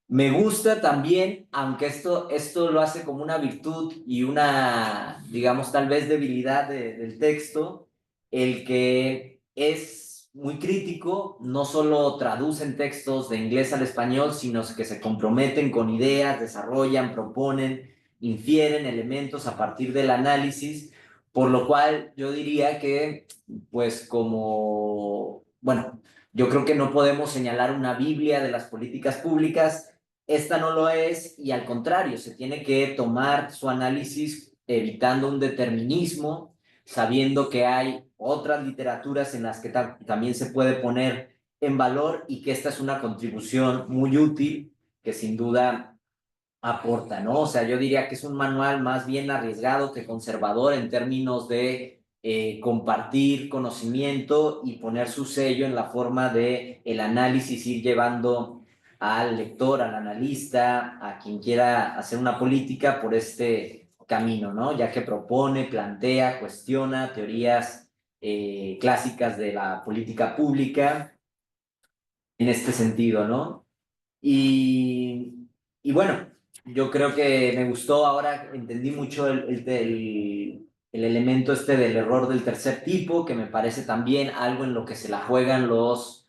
Me gusta también, aunque esto lo hace como una virtud y una, digamos, tal vez debilidad del texto, el que es muy crítico, no solo traducen textos de inglés al español, sino que se comprometen con ideas, desarrollan, proponen, infieren elementos a partir del análisis, por lo cual yo diría que, pues como, bueno, yo creo que no podemos señalar una Biblia de las políticas públicas. Esta no lo es y al contrario, se tiene que tomar su análisis evitando un determinismo, sabiendo que hay otras literaturas en las que también se puede poner en valor y que esta es una contribución muy útil que sin duda aporta, ¿no? O sea, yo diría que es un manual más bien arriesgado que conservador en términos de compartir conocimiento y poner su sello en la forma de el análisis, ir llevando al lector, al analista, a quien quiera hacer una política por este camino, ¿no? Ya que propone, plantea, cuestiona teorías clásicas de la política pública en este sentido, ¿no? Y bueno, yo creo que me gustó, ahora entendí mucho el elemento este del error del tercer tipo, que me parece también algo en lo que se la juegan los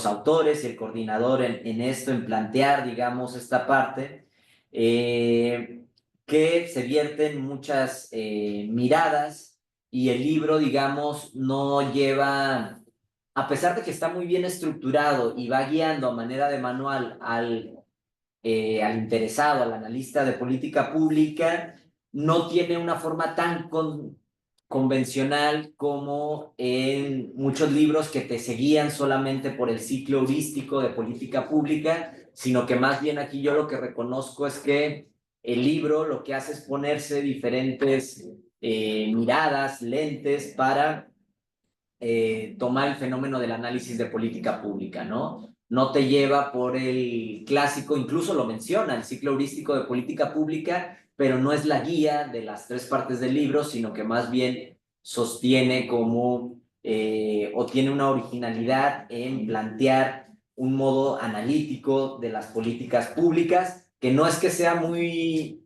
autores y el coordinador en esto, en plantear, digamos, esta parte, que se vierten muchas miradas y el libro, digamos, no lleva, a pesar de que está muy bien estructurado y va guiando a manera de manual al interesado, al analista de política pública, no tiene una forma tan convencional como en muchos libros que te seguían solamente por el ciclo heurístico de política pública, sino que más bien aquí yo lo que reconozco es que el libro lo que hace es ponerse diferentes miradas, lentes para tomar el fenómeno del análisis de política pública, ¿no? No te lleva por el clásico, incluso lo menciona, el ciclo heurístico de política pública, pero no es la guía de las 3 partes del libro, sino que más bien sostiene como, o tiene una originalidad en plantear un modo analítico de las políticas públicas, que no es que sea muy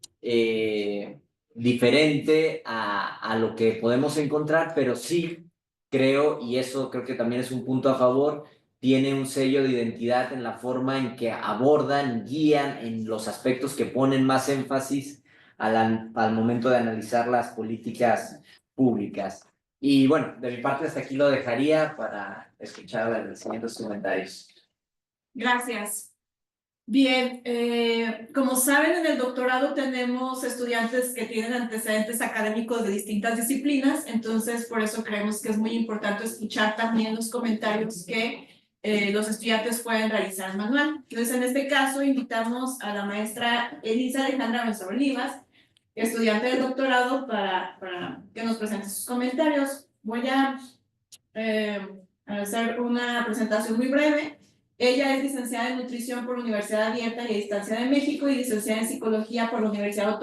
diferente a lo que podemos encontrar, pero sí creo, y eso creo que también es un punto a favor, tiene un sello de identidad en la forma en que abordan, guían, en los aspectos que ponen más énfasis al momento de analizar las políticas públicas. Y bueno, de mi parte hasta aquí lo dejaría para escuchar los siguientes comentarios. Gracias. Bien, como saben, en el doctorado tenemos estudiantes que tienen antecedentes académicos de distintas disciplinas, entonces por eso creemos que es muy importante escuchar también los comentarios que los estudiantes pueden realizar en manual. Entonces, en este caso, invitamos a la maestra Elisa Alejandra Benzo Olivas, estudiante del doctorado, para que nos presente sus comentarios. Voy a hacer una presentación muy breve. Ella es licenciada en nutrición por la Universidad Abierta y a Distancia de México y licenciada en psicología por la Universidad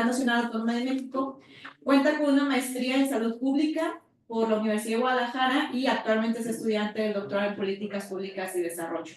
Nacional Autónoma de México. Cuenta con una maestría en salud pública por la Universidad de Guadalajara y actualmente es estudiante del doctorado en políticas públicas y desarrollo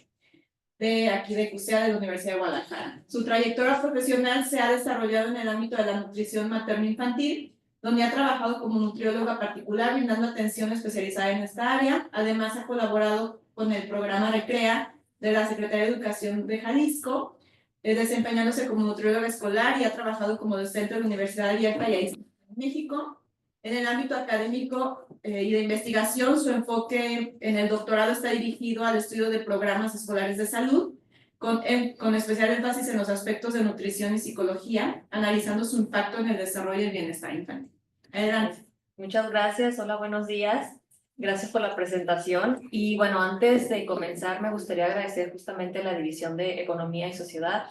de aquí de CUSEA de la Universidad de Guadalajara. Su trayectoria profesional se ha desarrollado en el ámbito de la nutrición materno-infantil, donde ha trabajado como nutrióloga particular, brindando atención especializada en esta área. Además, ha colaborado con el programa Recrea de la Secretaría de Educación de Jalisco, desempeñándose como nutrióloga escolar y ha trabajado como docente de la Universidad Abierta y ahí en México. En el ámbito académico y de investigación, su enfoque en el doctorado está dirigido al estudio de programas escolares de salud, con especial énfasis en los aspectos de nutrición y psicología, analizando su impacto en el desarrollo y el bienestar infantil. Adelante. Muchas gracias. Hola, buenos días. Gracias por la presentación. Y bueno, antes de comenzar, me gustaría agradecer justamente a la División de Economía y Sociedad,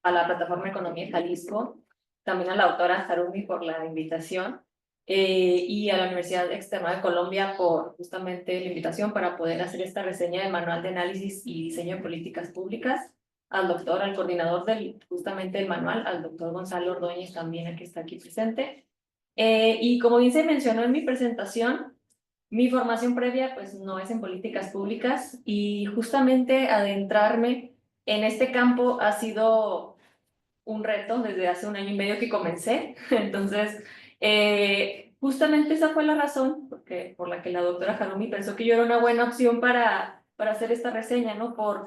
a la Plataforma Economía Jalisco, también a la doctora Harumi por la invitación y a la Universidad Externa de Colombia por justamente la invitación para poder hacer esta reseña del Manual de Análisis y Diseño de Políticas Públicas, al coordinador justamente del manual, al doctor Gonzalo Ordóñez también, el que está aquí presente. Y como bien se mencionó en mi presentación, mi formación previa pues no es en políticas públicas y justamente adentrarme en este campo ha sido un reto desde hace 1 año y medio que comencé. Entonces, justamente esa fue la razón por la que la doctora Harumi pensó que yo era una buena opción para hacer esta reseña, ¿no? Por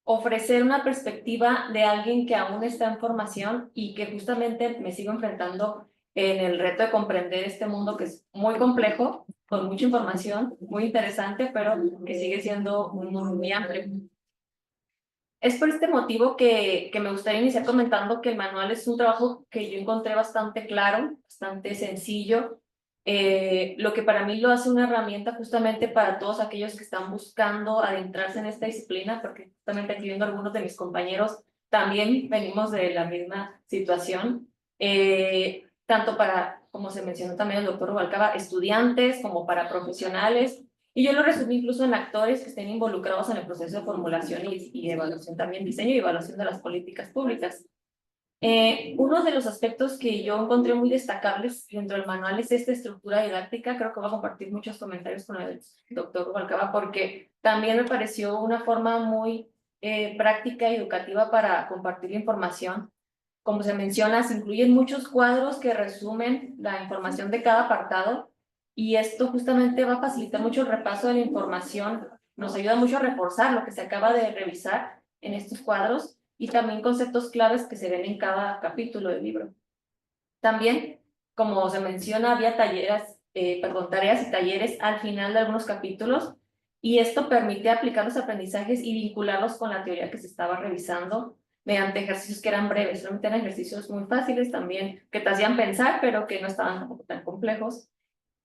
ofrecer una perspectiva de alguien que aún está en formación y que justamente me sigo enfrentando en el reto de comprender este mundo que es muy complejo, con mucha información, muy interesante, pero que sigue siendo un mundo muy amplio. Es por este motivo que me gustaría iniciar comentando que el manual es un trabajo que yo encontré bastante claro, bastante sencillo, lo que para mí lo hace una herramienta justamente para todos aquellos que están buscando adentrarse en esta disciplina, porque justamente aquí viendo algunos de mis compañeros también venimos de la misma situación, tanto para, como se mencionó también el doctor Rubalcaba, estudiantes como para profesionales, y yo lo resumí incluso en actores que estén involucrados en el proceso de formulación y evaluación también, diseño y evaluación de las políticas públicas. Uno de los aspectos que yo encontré muy destacables dentro del manual es esta estructura didáctica. Creo que voy a compartir muchos comentarios con el doctor Rubalcaba porque también me pareció una forma muy práctica y educativa para compartir la información. Como se menciona, se incluyen muchos cuadros que resumen la información de cada apartado y esto justamente va a facilitar mucho el repaso de la información. Nos ayuda mucho a reforzar lo que se acaba de revisar en estos cuadros y también conceptos claves que se ven en cada capítulo del libro. También, como se menciona, había tareas y talleres al final de algunos capítulos, y esto permite aplicar los aprendizajes y vincularlos con la teoría que se estaba revisando mediante ejercicios que eran breves. Realmente eran ejercicios muy fáciles también, que te hacían pensar, pero que no estaban tampoco tan complejos.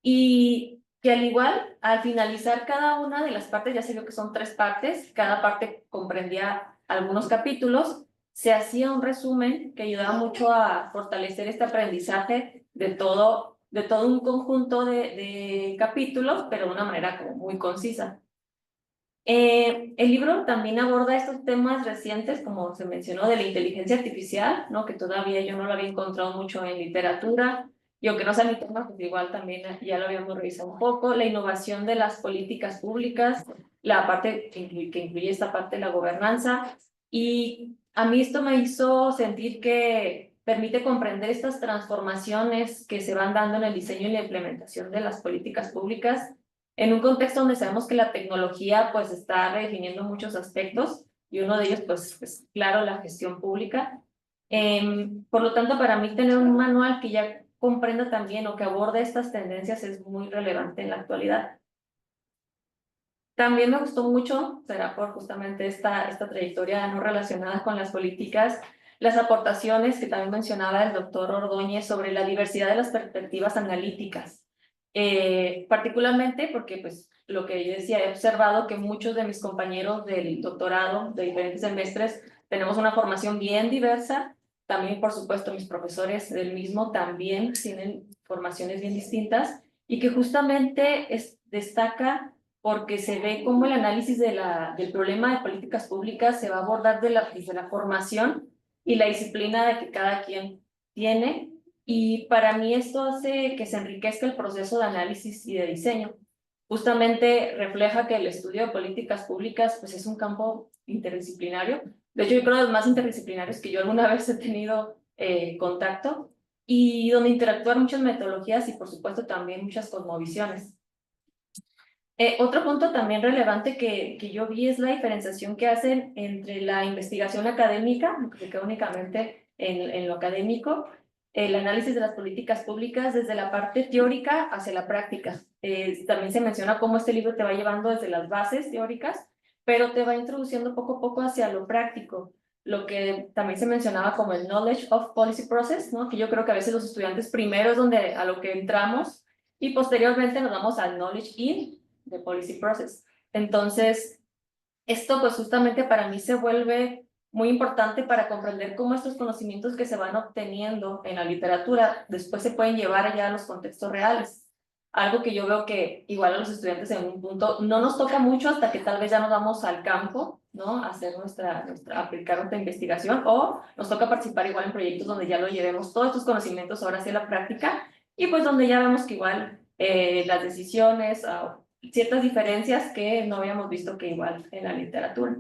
Y que al igual, al finalizar cada una de las partes, ya se vio que son 3 partes, cada parte comprendía algunos capítulos, se hacía un resumen que ayudaba mucho a fortalecer este aprendizaje de todo un conjunto de capítulos, pero de una manera como muy concisa. El libro también aborda estos temas recientes, como se mencionó, de la inteligencia artificial, ¿no? Que todavía yo no lo había encontrado mucho en literatura, y aunque no sea mi tema, pues igual también ya lo habíamos revisado un poco, la innovación de las políticas públicas, la parte que incluye esta parte de la gobernanza, y a mí esto me hizo sentir que permite comprender estas transformaciones que se van dando en el diseño y la implementación de las políticas públicas, en un contexto donde sabemos que la tecnología pues está redefiniendo muchos aspectos y uno de ellos pues es claro la gestión pública. Por lo tanto, para mí tener un manual que ya comprenda también o que aborde estas tendencias es muy relevante en la actualidad. También me gustó mucho, será por justamente esta trayectoria no relacionada con las políticas, las aportaciones que también mencionaba el doctor Ordóñez sobre la diversidad de las perspectivas analíticas. Particularmente porque pues lo que yo decía, he observado que muchos de mis compañeros del doctorado de diferentes semestres tenemos una formación bien diversa, también por supuesto mis profesores del mismo también tienen formaciones bien distintas y que justamente destaca porque se ve cómo el análisis del problema de políticas públicas se va a abordar desde la formación y la disciplina de que cada quien tiene. Y para mí esto hace que se enriquezca el proceso de análisis y de diseño. Justamente refleja que el estudio de políticas públicas pues, es un campo interdisciplinario. De hecho, yo creo de los más interdisciplinarios que yo alguna vez he tenido contacto y donde interactúan muchas metodologías y, por supuesto, también muchas cosmovisiones. Otro punto también relevante que yo vi es la diferenciación que hacen entre la investigación académica, que se queda únicamente en lo académico, el análisis de las políticas públicas desde la parte teórica hacia la práctica. También se menciona cómo este libro te va llevando desde las bases teóricas, pero te va introduciendo poco a poco hacia lo práctico, lo que también se mencionaba como el Knowledge of Policy Process, ¿no? Que yo creo que a veces los estudiantes primero es donde a lo que entramos y posteriormente nos vamos al Knowledge in the Policy Process. Entonces, esto pues justamente para mí se vuelve muy importante para comprender cómo estos conocimientos que se van obteniendo en la literatura después se pueden llevar ya a los contextos reales. Algo que yo veo que igual a los estudiantes en un punto no nos toca mucho hasta que tal vez ya nos vamos al campo, ¿no? A hacer aplicar nuestra investigación o nos toca participar igual en proyectos donde ya lo llevemos todos estos conocimientos ahora hacia la práctica y pues donde ya vemos que igual las decisiones, ciertas diferencias que no habíamos visto que igual en la literatura.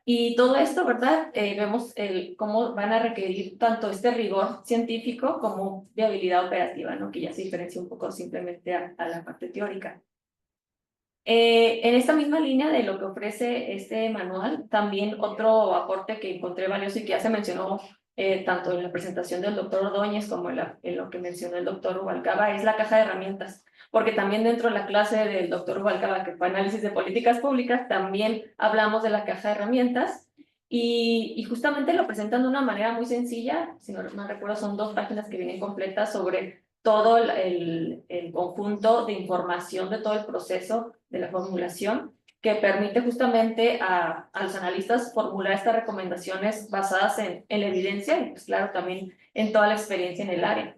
Y todo esto, ¿verdad? Vemos cómo van a requerir tanto este rigor científico como de habilidad operativa, ¿no? Que ya se diferencia un poco simplemente a la parte teórica. En esta misma línea de lo que ofrece este manual, también otro aporte que encontré valioso y que ya se mencionó tanto en la presentación del doctor Ordóñez como en lo que mencionó el doctor Rubalcaba, es la caja de herramientas, porque también dentro de la clase del doctor Rubalcaba, que fue análisis de políticas públicas, también hablamos de la caja de herramientas y justamente lo presentan de una manera muy sencilla, si no me recuerdo son 2 páginas que vienen completas sobre todo el conjunto de información de todo el proceso de la formulación que permite justamente a los analistas formular estas recomendaciones basadas en la evidencia y pues claro también en toda la experiencia en el área.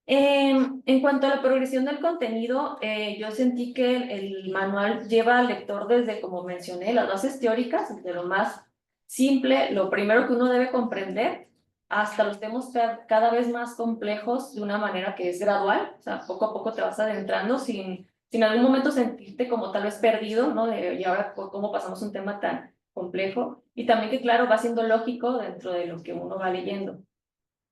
En cuanto a la progresión del contenido, yo sentí que el manual lleva al lector desde, como mencioné, las bases teóricas, desde lo más simple, lo primero que uno debe comprender, hasta los temas cada vez más complejos de una manera que es gradual, o sea, poco a poco te vas adentrando sin en algún momento sentirte como tal vez perdido, ¿no? Y ahora, ¿cómo pasamos un tema tan complejo? Y también que, claro, va siendo lógico dentro de lo que uno va leyendo.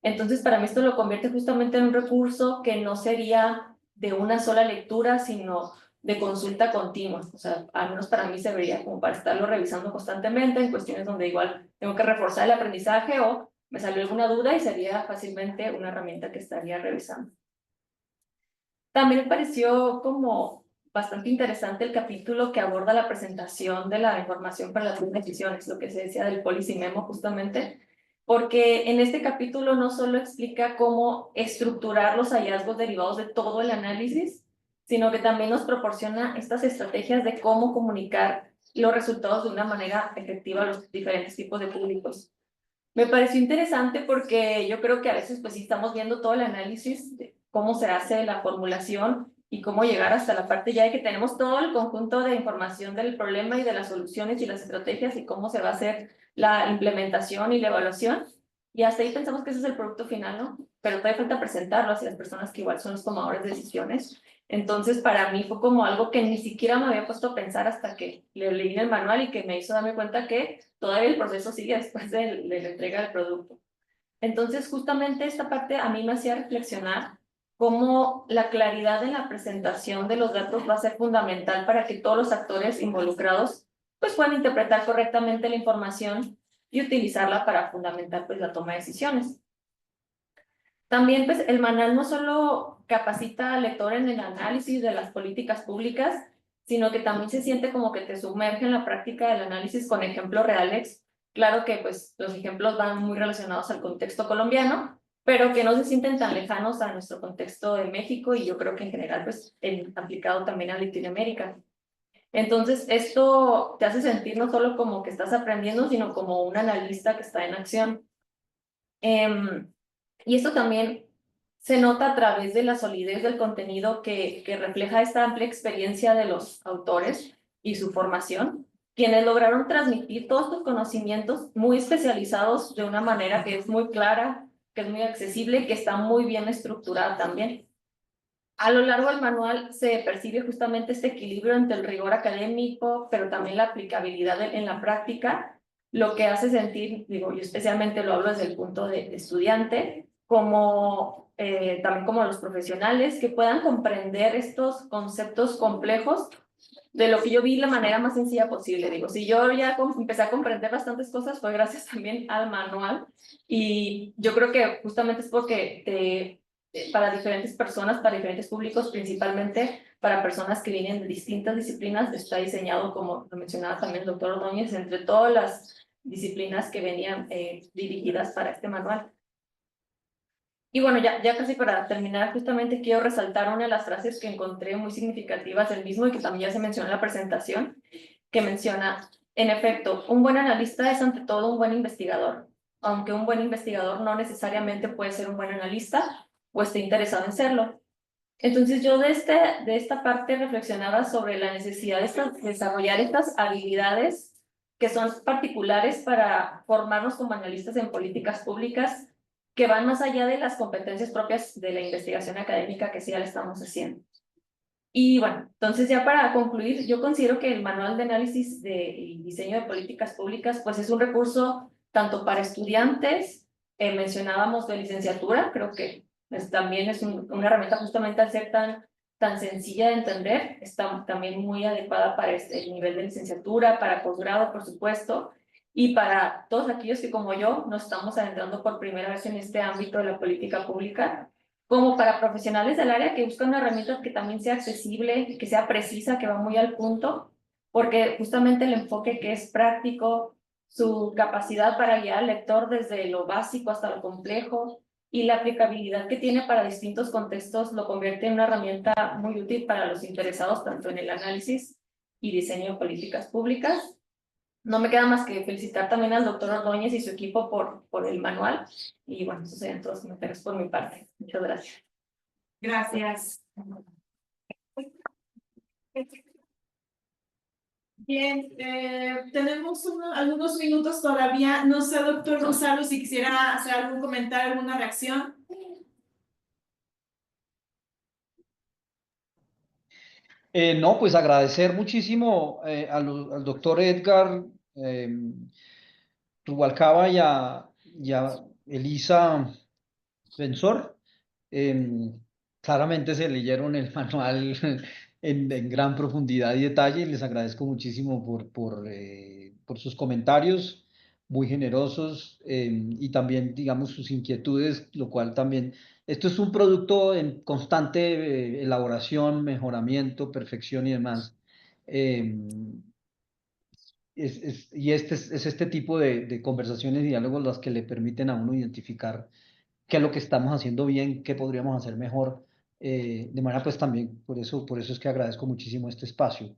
Entonces, para mí esto lo convierte justamente en un recurso que no sería de una sola lectura, sino de consulta continua. O sea, al menos para mí se vería como para estarlo revisando constantemente en cuestiones donde igual tengo que reforzar el aprendizaje o me salió alguna duda y sería fácilmente una herramienta que estaría revisando. También me pareció como bastante interesante el capítulo que aborda la presentación de la información para las decisiones, lo que se decía del policy memo justamente, porque en este capítulo no solo explica cómo estructurar los hallazgos derivados de todo el análisis, sino que también nos proporciona estas estrategias de cómo comunicar los resultados de una manera efectiva a los diferentes tipos de públicos. Me pareció interesante porque yo creo que a veces pues sí estamos viendo todo el análisis de cómo se hace la formulación y cómo llegar hasta la parte ya de que tenemos todo el conjunto de información del problema y de las soluciones y las estrategias y cómo se va a hacer la implementación y la evaluación. Y hasta ahí pensamos que ese es el producto final, ¿no? Pero todavía falta presentarlo hacia las personas que igual son los tomadores de decisiones. Entonces, para mí fue como algo que ni siquiera me había puesto a pensar hasta que le leí en el manual y que me hizo darme cuenta que todavía el proceso sigue después de la entrega del producto. Entonces, justamente esta parte a mí me hacía reflexionar cómo la claridad en la presentación de los datos va a ser fundamental para que todos los actores involucrados pues puedan interpretar correctamente la información y utilizarla para fundamentar pues la toma de decisiones. También pues el manual no solo capacita al lector en el análisis de las políticas públicas, sino que también se siente como que te sumerge en la práctica del análisis con ejemplos reales. Claro que pues los ejemplos van muy relacionados al contexto colombiano, pero que no se sienten tan lejanos a nuestro contexto de México y yo creo que en general pues aplicado también a Latinoamérica. Entonces esto te hace sentir no solo como que estás aprendiendo, sino como un analista que está en acción. Y esto también se nota a través de la solidez del contenido que refleja esta amplia experiencia de los autores y su formación, quienes lograron transmitir todos sus conocimientos muy especializados de una manera que es muy clara, que es muy accesible y que está muy bien estructurada también. A lo largo del manual se percibe justamente este equilibrio entre el rigor académico, pero también la aplicabilidad en la práctica, lo que hace sentir, digo, yo especialmente lo hablo desde el punto de estudiante, como también como los profesionales, que puedan comprender estos conceptos complejos de lo que yo vi de la manera más sencilla posible. Digo, si yo ya empecé a comprender bastantes cosas, fue gracias también al manual, y yo creo que justamente es porque para diferentes personas, para diferentes públicos, principalmente para personas que vienen de distintas disciplinas, está diseñado, como lo mencionaba también el doctor Ordóñez, entre todas las disciplinas que venían dirigidas para este manual. Y bueno, ya casi para terminar, justamente quiero resaltar una de las frases que encontré muy significativas del mismo y que también ya se mencionó en la presentación, que menciona, en efecto, un buen analista es ante todo un buen investigador, aunque un buen investigador no necesariamente puede ser un buen analista o esté interesado en serlo. Entonces yo de esta parte reflexionaba sobre la necesidad de desarrollar estas habilidades que son particulares para formarnos como analistas en políticas públicas, que van más allá de las competencias propias de la investigación académica que sí ya le estamos haciendo. Y bueno, entonces ya para concluir, yo considero que el Manual de Análisis y Diseño de Políticas Públicas pues es un recurso tanto para estudiantes, mencionábamos de licenciatura, creo que también es una herramienta justamente al ser tan sencilla de entender, está también muy adecuada para el nivel de licenciatura, para posgrado, por supuesto, y para todos aquellos que como yo nos estamos adentrando por primera vez en este ámbito de la política pública, como para profesionales del área que buscan una herramienta que también sea accesible, que sea precisa, que va muy al punto, porque justamente el enfoque que es práctico, su capacidad para guiar al lector desde lo básico hasta lo complejo y la aplicabilidad que tiene para distintos contextos lo convierte en una herramienta muy útil para los interesados tanto en el análisis y diseño de políticas públicas. No me queda más que felicitar también al doctor Ordóñez y su equipo por el manual. Y bueno, eso serían todos los comentarios por mi parte. Muchas gracias. Gracias. Bien, tenemos algunos minutos todavía. No sé, doctor Gonzalo, si quisiera hacer algún comentario, alguna reacción. No, pues agradecer muchísimo al doctor Edgar Rubalcaba y a Elisa Benzor. Claramente se leyeron el manual en gran profundidad y detalle. Les agradezco muchísimo por sus comentarios muy generosos y también, digamos, sus inquietudes, lo cual también, esto es un producto en constante elaboración, mejoramiento, perfección y demás. Em, y es este tipo de conversaciones y diálogos las que le permiten a uno identificar qué es lo que estamos haciendo bien, qué podríamos hacer mejor. De manera, pues también, por eso es que agradezco muchísimo este espacio.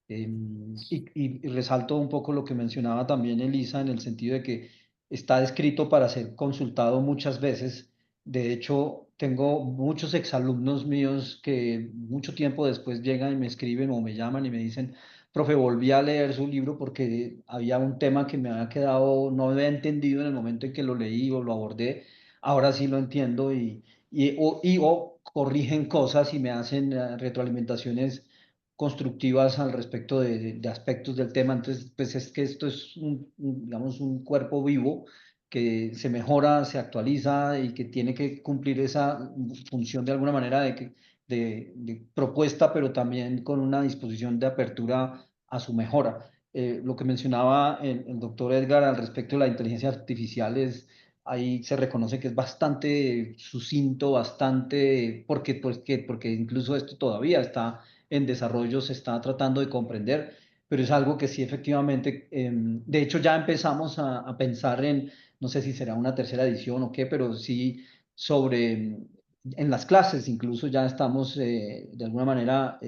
Y resalto un poco lo que mencionaba también Elisa, en el sentido de que está escrito para ser consultado muchas veces. De hecho, tengo muchos exalumnos míos que mucho tiempo después llegan y me escriben o me llaman y me dicen, profe, volví a leer su libro porque había un tema que me había quedado, no había entendido en el momento en que lo leí o lo abordé. Ahora sí lo entiendo o corrigen cosas y me hacen retroalimentaciones constructivas al respecto de aspectos del tema. Entonces, pues es que esto es digamos, un cuerpo vivo que se mejora, se actualiza y que tiene que cumplir esa función de alguna manera de propuesta, pero también con una disposición de apertura a su mejora. Lo que mencionaba el doctor Edgar al respecto de la inteligencia artificial ahí se reconoce que es bastante sucinto, bastante, porque incluso esto todavía está en desarrollo, se está tratando de comprender, pero es algo que sí efectivamente, de hecho ya empezamos a pensar no sé si será una tercera edición o qué, pero sí en las clases incluso ya estamos de alguna manera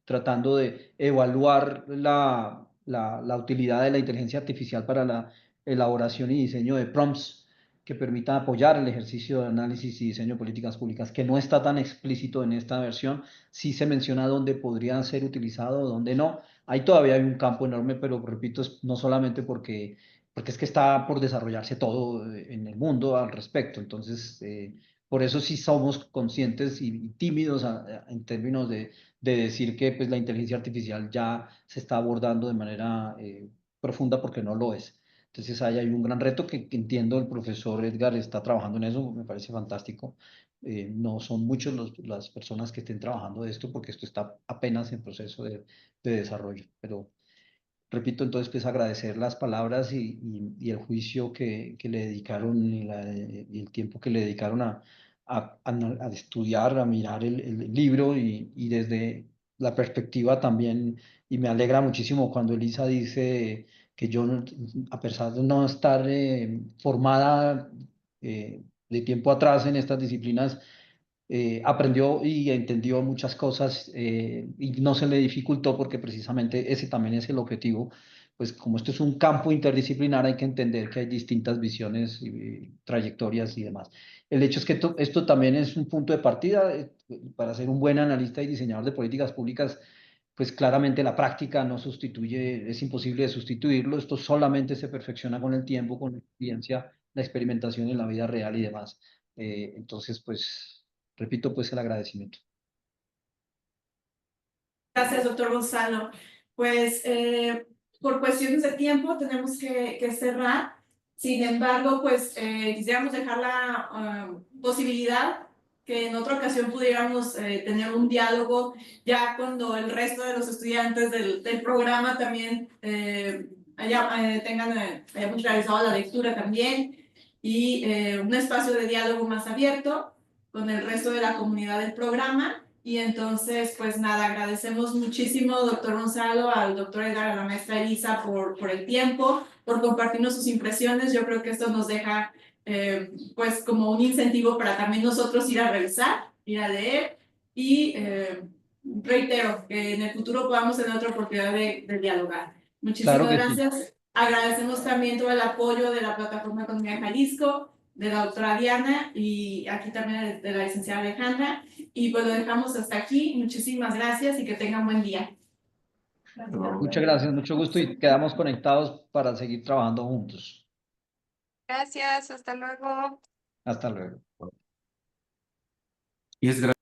tratando de evaluar la utilidad de la inteligencia artificial para la elaboración y diseño de prompts que permita apoyar el ejercicio de análisis y diseño de políticas públicas, que no está tan explícito en esta versión. Sí se menciona dónde podría ser utilizado, dónde no. Ahí todavía hay un campo enorme, pero repito, no solamente porque es que está por desarrollarse todo en el mundo al respecto. Entonces, por eso sí somos conscientes y tímidos en términos de decir que pues, la inteligencia artificial ya se está abordando de manera profunda porque no lo es. Entonces ahí hay un gran reto que entiendo el profesor Edgar está trabajando en eso, me parece fantástico. No son muchos las personas que estén trabajando de esto porque esto está apenas en proceso de desarrollo. Pero repito, entonces pues agradecer las palabras y el juicio que le dedicaron y el tiempo que le dedicaron a estudiar, a mirar el libro y desde la perspectiva también, y me alegra muchísimo cuando Elisa dice que yo, a pesar de no estar formada de tiempo atrás en estas disciplinas, aprendió y entendió muchas cosas y no se le dificultó porque precisamente ese también es el objetivo. Pues como esto es un campo interdisciplinar, hay que entender que hay distintas visiones y trayectorias y demás. El hecho es que esto también es un punto de partida para ser un buen analista y diseñador de políticas públicas. Pues claramente la práctica no sustituye, es imposible de sustituirlo. Esto solamente se perfecciona con el tiempo, con la experiencia, la experimentación en la vida real y demás. Entonces, pues repito, pues el agradecimiento. Gracias, doctor Gonzalo. Pues por cuestiones de tiempo tenemos que cerrar. Sin embargo, pues quisiéramos dejar la posibilidad que en otra ocasión pudiéramos tener un diálogo ya cuando el resto de los estudiantes del programa también hayamos realizado la lectura también y un espacio de diálogo más abierto con el resto de la comunidad del programa. Y entonces, pues nada, agradecemos muchísimo, doctor Gonzalo, al doctor Edgar, a la maestra Elisa por el tiempo, por compartirnos sus impresiones. Yo creo que esto nos deja pues como un incentivo para también nosotros ir a revisar, ir a leer y reitero, que en el futuro podamos tener otra oportunidad de dialogar. Claro Muchísimas que sí. gracias. Agradecemos también todo el apoyo de la Plataforma Economía de Jalisco, de la doctora Diana y aquí también de la licenciada Alejandra. Y pues lo dejamos hasta aquí. Muchísimas gracias y que tengan buen día. Muchas gracias, mucho gusto y quedamos conectados para seguir trabajando juntos. Gracias, hasta luego. Hasta luego. Y es